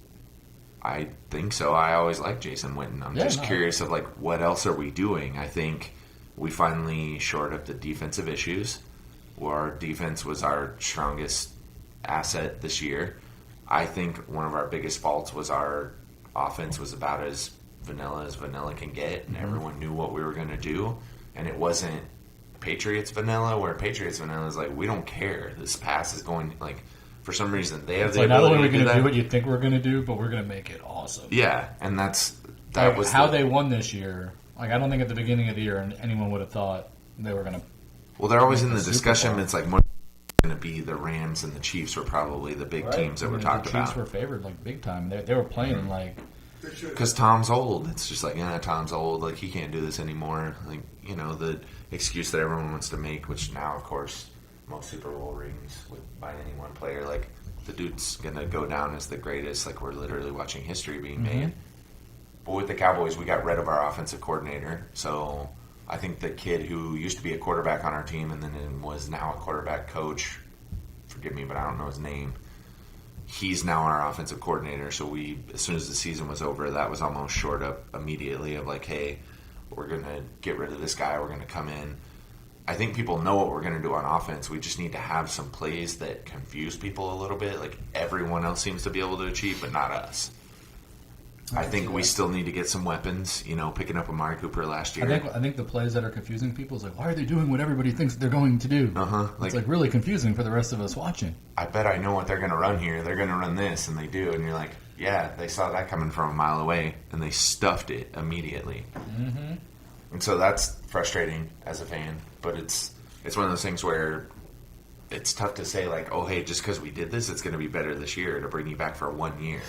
I think so. I always liked Jason Witten. I'm just curious of, like, what else are we doing? I think we finally shored up the defensive issues. Our defense was our strongest asset this year. I think one of our biggest faults was our offense was about as vanilla can get, and everyone knew what we were going to do. And it wasn't Patriots vanilla, where Patriots vanilla is like, we don't care. This pass is going, like, for some reason, they have It's the like, not ability only are we to do going to that. do what you think we're going to do, but we're going to make it awesome. Yeah, and that Like, was how they won this year. Like, I don't think at the beginning of the year anyone would have thought they were going to. Well, they're always in the Super discussion. Bowl. It's like more going to be the Rams and the Chiefs were probably the big teams that were talked the about. Chiefs were favored like big time. They were playing like. They should. Because Tom's old. It's just like, Tom's old. Like, he can't do this anymore. Like, the excuse that everyone wants to make, which now, of course, most Super Bowl rings by any one player. Like, the dude's going to go down as the greatest. Like, we're literally watching history being made. But with the Cowboys, we got rid of our offensive coordinator. So I think the kid who used to be a quarterback on our team and then was now a quarterback coach, forgive me, but I don't know his name. He's now our offensive coordinator, so as soon as the season was over, that was almost shored up immediately of like, hey, we're going to get rid of this guy, we're going to come in. I think people know what we're going to do on offense. We just need to have some plays that confuse people a little bit, like everyone else seems to be able to achieve, but not us. I think we still need to get some weapons, picking up Amari Cooper last year. I think the plays that are confusing people is like, why are they doing what everybody thinks they're going to do? It's like really confusing for the rest of us watching. I bet I know what they're going to run here. They're going to run this, and they do. And you're like, yeah, they saw that coming from a mile away, and they stuffed it immediately. Mm-hmm. And so that's frustrating as a fan. But it's one of those things where it's tough to say, like, oh, hey, just because we did this, it's going to be better this year to bring you back for 1 year.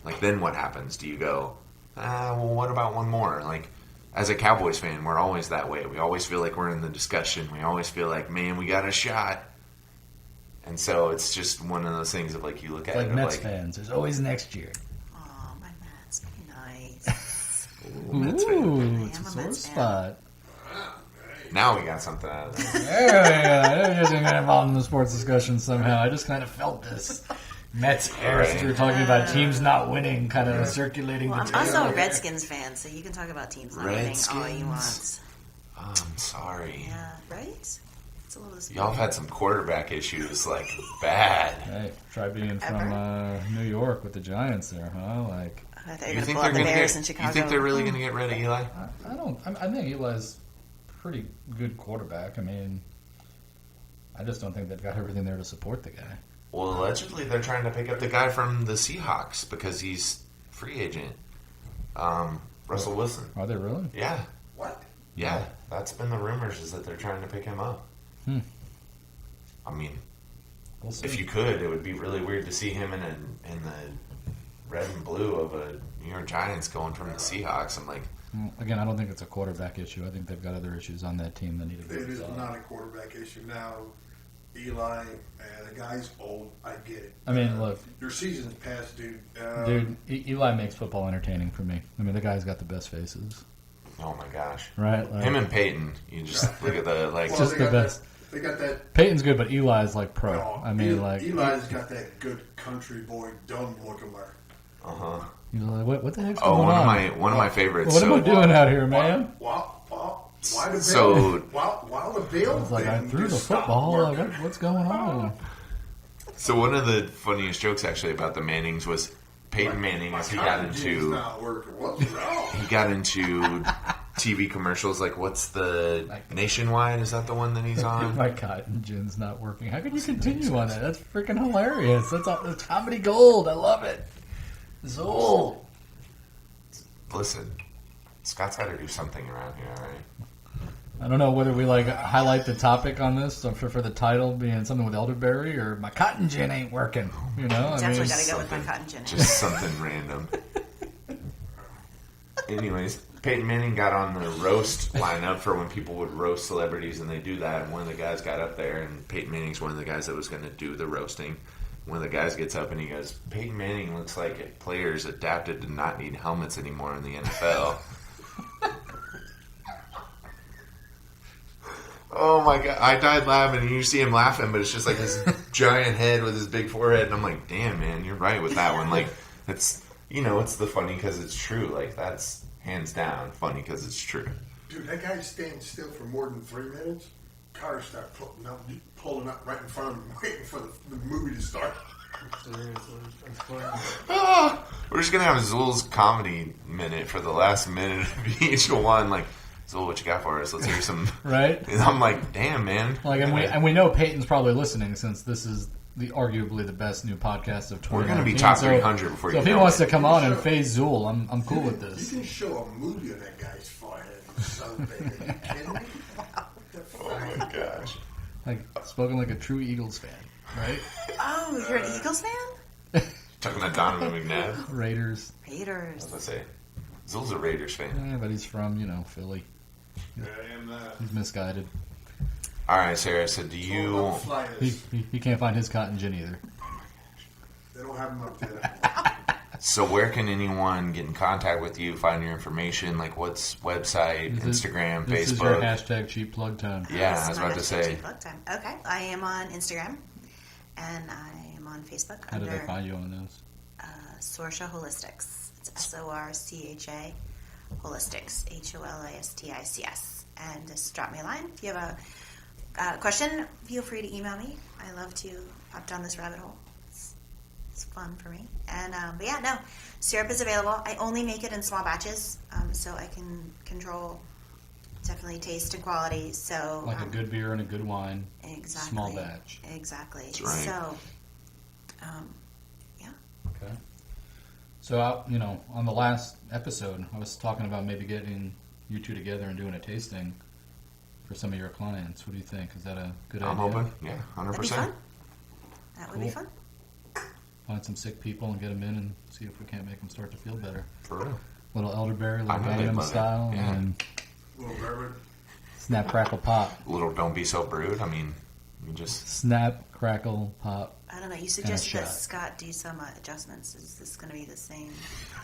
Like, then what happens? Do you go, well, what about one more? Like, as a Cowboys fan, we're always that way. We always feel like we're in the discussion. We always feel like, man, we got a shot. And so it's just one of those things of, like, you look at Like it. Mets fans, there's always next year. Oh, my Mets, be nice. Ooh, it's I am a a sore Mets fan. spot. Now we got something out of this. Yeah, you guys didn't get involved in the sports discussion somehow. I just kind of felt this Mets era. Right. We were talking about teams not winning, kind of circulating Well, the I'm tail. also a Redskins fan, so you can talk about teams not winning all you want. Oh, I'm sorry. Yeah, right? It's a little disappointing. Y'all have had some quarterback issues, like, bad. Hey, try being from New York with the Giants there, huh? Like, I thought you You were think going to they're pull going up the to Bears in get? Chicago. You think they're really going to get rid of Eli? I think Eli's pretty good quarterback. I mean, I just don't think they've got everything there to support the guy. Well, allegedly they're trying to pick up the guy from the Seahawks because he's free agent. Russell Wilson. Are they really? Yeah. What? Yeah. That's been the rumors, is that they're trying to pick him up. I mean, We'll see. if you could, it would be really weird to see him in the red and blue of a New York Giants going from the Seahawks. I'm like, Well, again, I don't think it's a quarterback issue. I think they've got other issues on that team that need to be It is resolved. not a quarterback issue now. Eli, the guy's old. I get it. I mean, look, Your season's past, dude. dude, Eli makes football entertaining for me. I mean, the guy's got the best faces, oh my gosh. right? Like, Him and Peyton, you just look at the, like, Well, just they the got best. They got that. Peyton's good, but Eli's like pro. Well, I mean, like, Eli's got that good country boy, dumb looking like. you're like, what the heck's oh, going on? one of my favorites. What am I So, doing out here, man? Why the So- bill? While the bill It's like I thing threw the just stopped football. Like, working. what's going on? so one of the funniest jokes actually about the Mannings was Peyton Manning, as he got It's into not working. What's wrong? he got into TV commercials. Like, what's the Nationwide? Is that the one that he's on? My cotton gin's not working. How could you continue on that? That's freaking hilarious. That's comedy gold. I love it. Zool. Listen, Scott's got to do something around here, all right? I don't know whether we like highlight the topic on this for the title being something with elderberry or my cotton gin ain't working. You know, Definitely got to go with my cotton gin. Just something random. Anyways, Peyton Manning got on the roast lineup for when people would roast celebrities, and they do that. And one of the guys got up there, and Peyton Manning's one of the guys that was going to do the roasting. one of the guys gets up and he goes, Peyton Manning looks like players adapted to not need helmets anymore in the NFL. Oh my God. I died laughing, and you see him laughing, but it's just like his giant head with his big forehead, and I'm like, damn, man, you're right with that one. Like, it's, it's the funny because it's true. Like, that's hands down funny because it's true. Dude, that guy stands still for more than 3 minutes. Cars start pulling up right in front of him, waiting for the movie to start. Seriously, that's funny. We're just going to have Zool's comedy minute for the last minute of each one. Like, Zool, what you got for us? Let's hear some. Right? And I'm like, damn, man. Like, and we know Peyton's probably listening since this is arguably the best new podcast of 2019. We're going to be top 300 before you So if he know wants it. to come on and phase Zool, I'm cool with this. You can show a movie on that guy's forehead. It's so big. Are you kidding me? Oh my gosh. Like, spoken like a true Eagles fan, right? Oh, you're an Eagles fan? Talking about Donovan McNabb. Raiders. Raiders. What was I say? Zool's a Raiders fan. Yeah, but he's from, Philly. I am that. He's misguided. All right, Sarah. So do you? He can't find his cotton gin either. They don't have them up there. So where can anyone get in contact with you? Find your information? Like what's website, Instagram, This Facebook? is your hashtag cheap plug time. Yeah, I was about to say. Okay, I am on Instagram and I am on Facebook How do under they find you on those? Sorcha Holistics. It's SORCHA Holistics, HOLISTICS. And just drop me a line. If you have a question, feel free to email me. I love to hop down this rabbit hole. It's fun for me. And but yeah, no, syrup is available. I only make it in small batches, so I can control definitely taste and quality. So Like a good beer and a good wine. Exactly. Small batch. Exactly. That's right. So, yeah. Okay. So, on the last episode, I was talking about maybe getting you two together and doing a tasting for some of your clients. What do you think? Is that a good I'm idea? open. Yeah, 100%. That'd be fun. That would be Cool. fun. Find some sick people and get them in and see if we can't make them start to feel better. For real. Little elderberry, I little know they'd Gangnam love it. style, Yeah. and Little bourbon. snap, crackle, pop. Little Don't Be So Brewed. I mean, you just Snap, crackle, pop. I don't know. You suggested that shot. Scott do some adjustments. Is this going to be the same?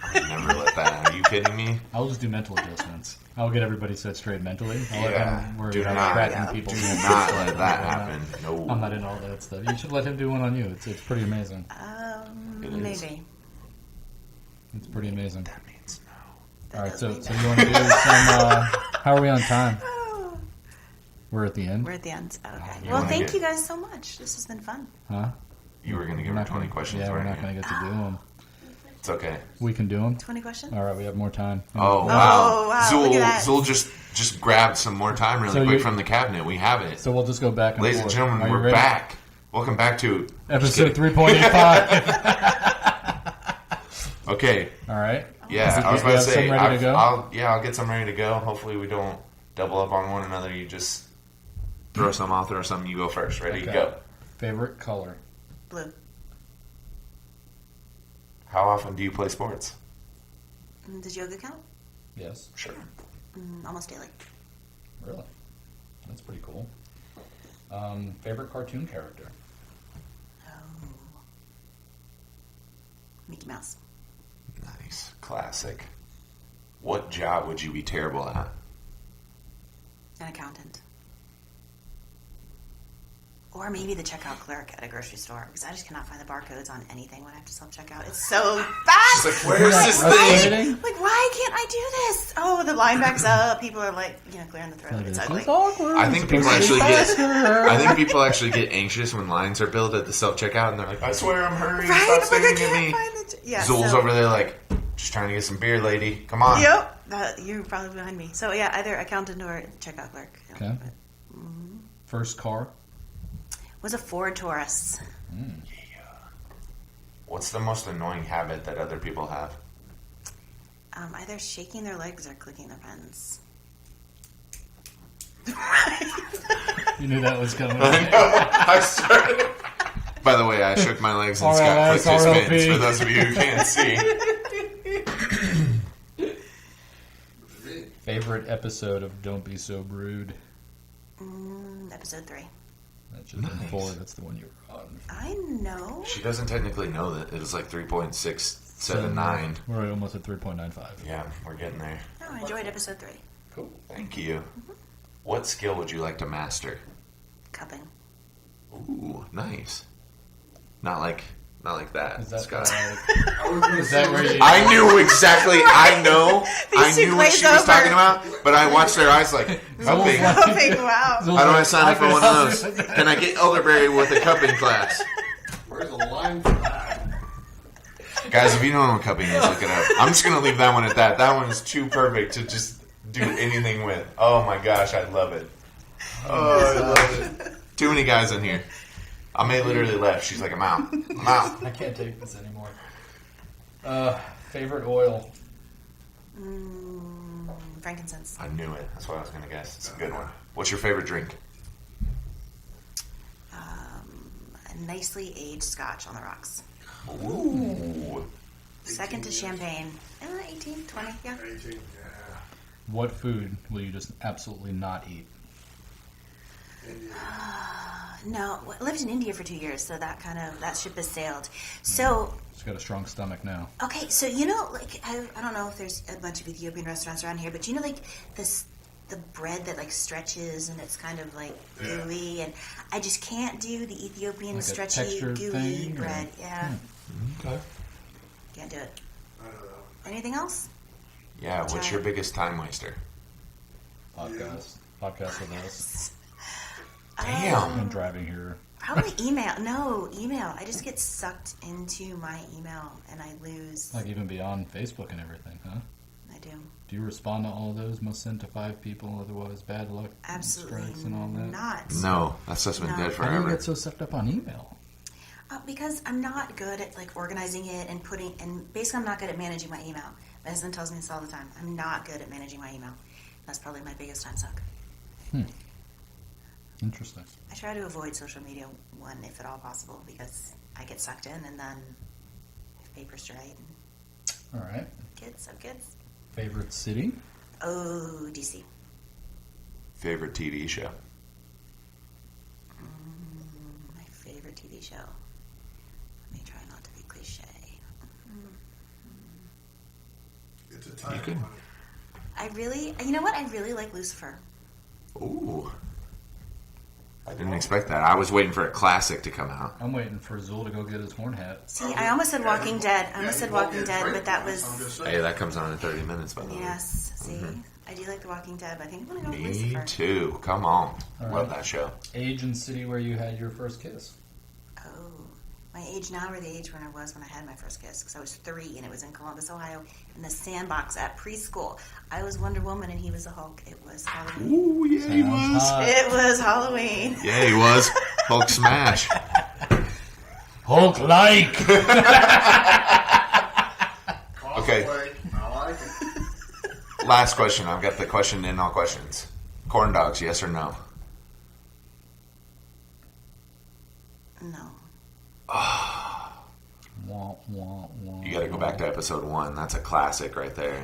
I'd never let that. Are you kidding me? I'll just do mental adjustments. I'll get everybody set straight mentally. I'll let Yeah. him worry Do about not- cracking people. Do not let that happen. No. I'm not in all that stuff. You should let him do one on you. It's pretty amazing. It is. Maybe. It's pretty amazing. That means no. All right, does so mean you want to do some? How are we on time? Oh, We're at the end, we're at the end. Okay. You Well, wanna thank get- you guys so much. This has been fun. huh? You were going to give We're her not 20 gonna- questions. Yeah, we're weren't not you? going to get to do them. It's okay. We can do them. 20 questions? All right, we have more time. Oh, wow. wow, Zool, look at that. Zool just grabbed some more time really So quick you- from the cabinet. We have it. So we'll just go back and Ladies and forth. gentlemen, Are you we're ready? back. Welcome back to... Episode 3.85. Okay. All right. Yeah, So I was you about to have say, some ready to go? I'll get some ready to go. Hopefully we don't double up on one another. You just throw some, I'll throw some. You go first. Ready? Okay. Go. Favorite color? Blue. How often do you play sports? Does yoga count? Yes. Sure. Almost daily. Really? That's pretty cool. Favorite cartoon character? Oh. Mickey Mouse. Nice. Classic. What job would you be terrible at? An accountant. Or maybe the checkout clerk at a grocery store, because I just cannot find the barcodes on anything when I have to self-checkout. It's so fast! She's like, where's this thing? Frustrating? Like, why can't I do this? Oh, the line backs up. People are like, clearing the throat. It's ugly. It's awkward. I think people actually get anxious when lines are built at the self-checkout, and they're like, I swear I'm hurrying. Right? Stop I'm like, I staring at me. can't find the... Yeah, Zool's so- over there like, just trying to get some beer, lady. Come on. Yep. You're probably behind me. So, yeah, either accountant or checkout clerk. Okay. First car? Was a Ford Taurus. What's the most annoying habit that other people have? Either shaking their legs or clicking their pens. You knew that was coming. I started. By the way, I shook my legs and Scott clicked his RLP. mittens, for those of you who can't see. Favorite episode of Don't Be So Brewed? Episode 3. That should have been 4. That's the one you were on. I know. She doesn't technically know that it was like 3.679. We're almost at 3.95. Yeah, we're getting there. Oh, I enjoyed episode 3. Cool. Thank you. What skill would you like to master? Cupping. Ooh, nice. Not like that. Is that Scott. is that where you? I knew exactly. I knew what she was over. talking about, but I watched their eyes like cupping. Cupping, wow. How do I sign up for one of those? Can I get Elderberry with a cupping class? Where's the line for that? Guys, if you don't know what cupping is, look it up. I'm just going to leave that one at that. That one is too perfect to just do anything with. Oh my gosh, I love it. Oh, I love it. Too many guys in here. I may literally left. She's like, I'm out. I'm out. I can't take this anymore. Favorite oil? Frankincense. I knew it. That's what I was going to guess. It's a good one. What's your favorite drink? A nicely aged scotch on the rocks. Ooh. Second to champagne. 18, 20, yeah. 18, yeah. What food will you just absolutely not eat? India. No, I lived in India for 2 years, so that ship has sailed. So, She's got a strong stomach now. okay, so like I don't know if there's a bunch of Ethiopian restaurants around here, but like the bread that like stretches and it's kind of like gooey, and I just can't do the Ethiopian Like a stretchy textured gooey thing, or- bread. Yeah, Okay. can't do it. I don't know. Anything else? Yeah, what's your biggest time waster? Podcast. Podcast with us. Damn. I'm driving here. Probably email. No, email. I just get sucked into my email and I lose. Like even beyond Facebook and everything, huh? I do. Do you respond to all those? Must send to 5 people, otherwise bad luck. and Absolutely strikes and all that. not. No, that stuff's been No. dead How do you forever. get so sucked up on email? Because I'm not good at like organizing it and basically I'm not good at managing my email. My husband tells me this all the time. I'm not good at managing my email. That's probably my biggest time suck. Interesting. I try to avoid social media if at all possible, because I get sucked in and then papers to write and All right. kids. Favorite city? Oh, DC. Favorite TV show? My favorite TV show. Let me try not to be cliche. It's a tight could- one. You know what? I really like Lucifer. Ooh. I didn't expect that. I was waiting for a classic to come out. I'm waiting for Zool to go get his horn hat. See, I almost said Walking Dead. I almost said Walking Dead, but that I'm was... just saying. Hey, that comes on in 30 minutes, by the way. Yes, see? I do like The Walking Dead, but I think I'm going to go with Me Lucifer. too. Come on. All Love right. that show. Age and city where you had your first kiss? Oh, my age now or the age when I was when I had my first kiss, because I was 3 and it was in Columbus, Ohio, in the sandbox at preschool. I was Wonder Woman and he was the Hulk. It was Halloween. Ooh, yeah, he Sounds was. hot. It was Halloween. Yeah, he was. Hulk smash. Hulk-like! Okay. Cosplay, I like it. Last question. I've got the question in all questions. Corn dogs, yes or no? No. Wah, wah, wah. You got to go back to episode 1. That's a classic right there.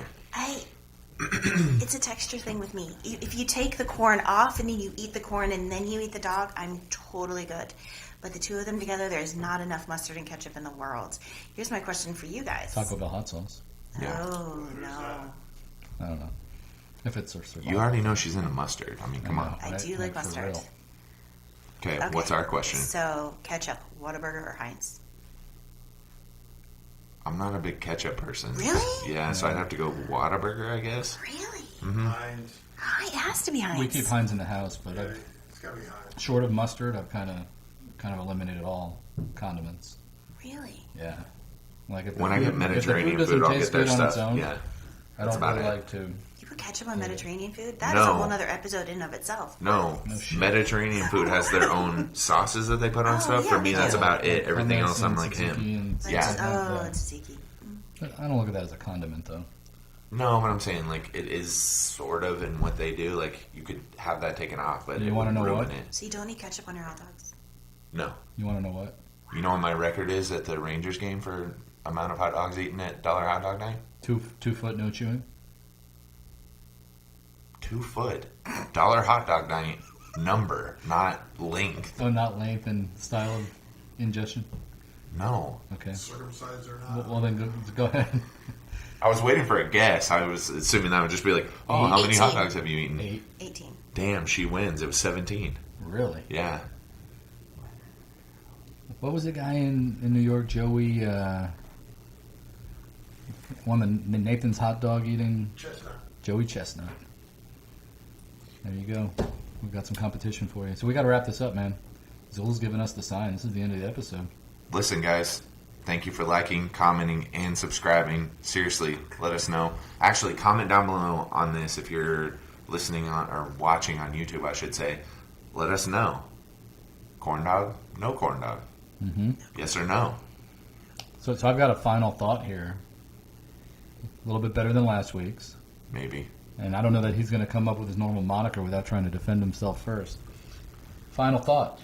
It's a texture thing with me. If you take the corn off and then you eat the corn and then you eat the dog, I'm totally good. But the two of them together, there's not enough mustard and ketchup in the world. Here's my question for you guys. Taco Bell hot sauce. Yeah. Oh, no. I don't know. If it's a survival. You already know she's into mustard. I mean, come on. I do like for mustard. real. Okay, Okay. what's our question? So, ketchup, Whataburger or Heinz? I'm not a big ketchup person. Really? Yeah, so I'd have to go Whataburger, I guess. Really? Heinz. It has to be Heinz. We keep Heinz in the house, but It's got to be Heinz. short of mustard, I've kind of eliminated all condiments. Really? Yeah. Like if When the I get food- Mediterranean if the food, doesn't I'll taste get their good on its stuff. own, Yeah. I That's don't about really it. like to. You put ketchup on Mediterranean food? That is a No. whole other episode in and of itself. No, No shit. Mediterranean food has their own sauces that they put on Oh, stuff. yeah, For me, they that's do. about it. Everything Hummus else, I'm and like him. tzatziki and Like, Yeah. Oh, that. it's tzatziki. But I don't look at that as a condiment, though. No, but I'm saying like it is sort of in what they do. Like you could have that taken off, but You it wanna would know ruin what? it. So you don't eat ketchup on your hot dogs? No, You want to know what? you know what my record is at the Rangers game for amount of hot dogs eaten at Dollar Hot Dog Night? 2 foot, no chewing. 2 foot. Dollar Hot Dog Night. number, not length. Oh, not length and style of ingestion? No. Okay. Circumcised or not? Well, then go ahead. I was waiting for a guess. I was assuming that would just be like, oh, how many hot 18. dogs have you eaten? 8. 18. Damn, she wins. It was 17. Really? Yeah. What was the guy in New York, Joey, one of Nathan's hot dog eating? Chestnut. Joey Chestnut. There you go. We've got some competition for you. So we got to wrap this up, man. Zula's giving us the sign. This is the end of the episode. Listen, guys, thank you for liking, commenting, and subscribing. Seriously, let us know. Actually, comment down below on this if you're listening on or watching on YouTube, I should say. Let us know. Corn dog? No corn dog. Mm-hmm. Yes or no? So I've got a final thought here. A little bit better than last week's. Maybe. And I don't know that he's going to come up with his normal moniker without trying to defend himself first. Final thought.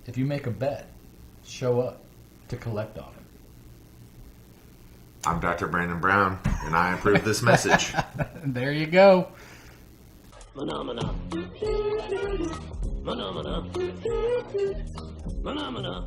If you make a bet, show up to collect on it. I'm Dr. Brandon Brown, and I approve this message. There you go. Phenomena. Phenomena. Phenomena.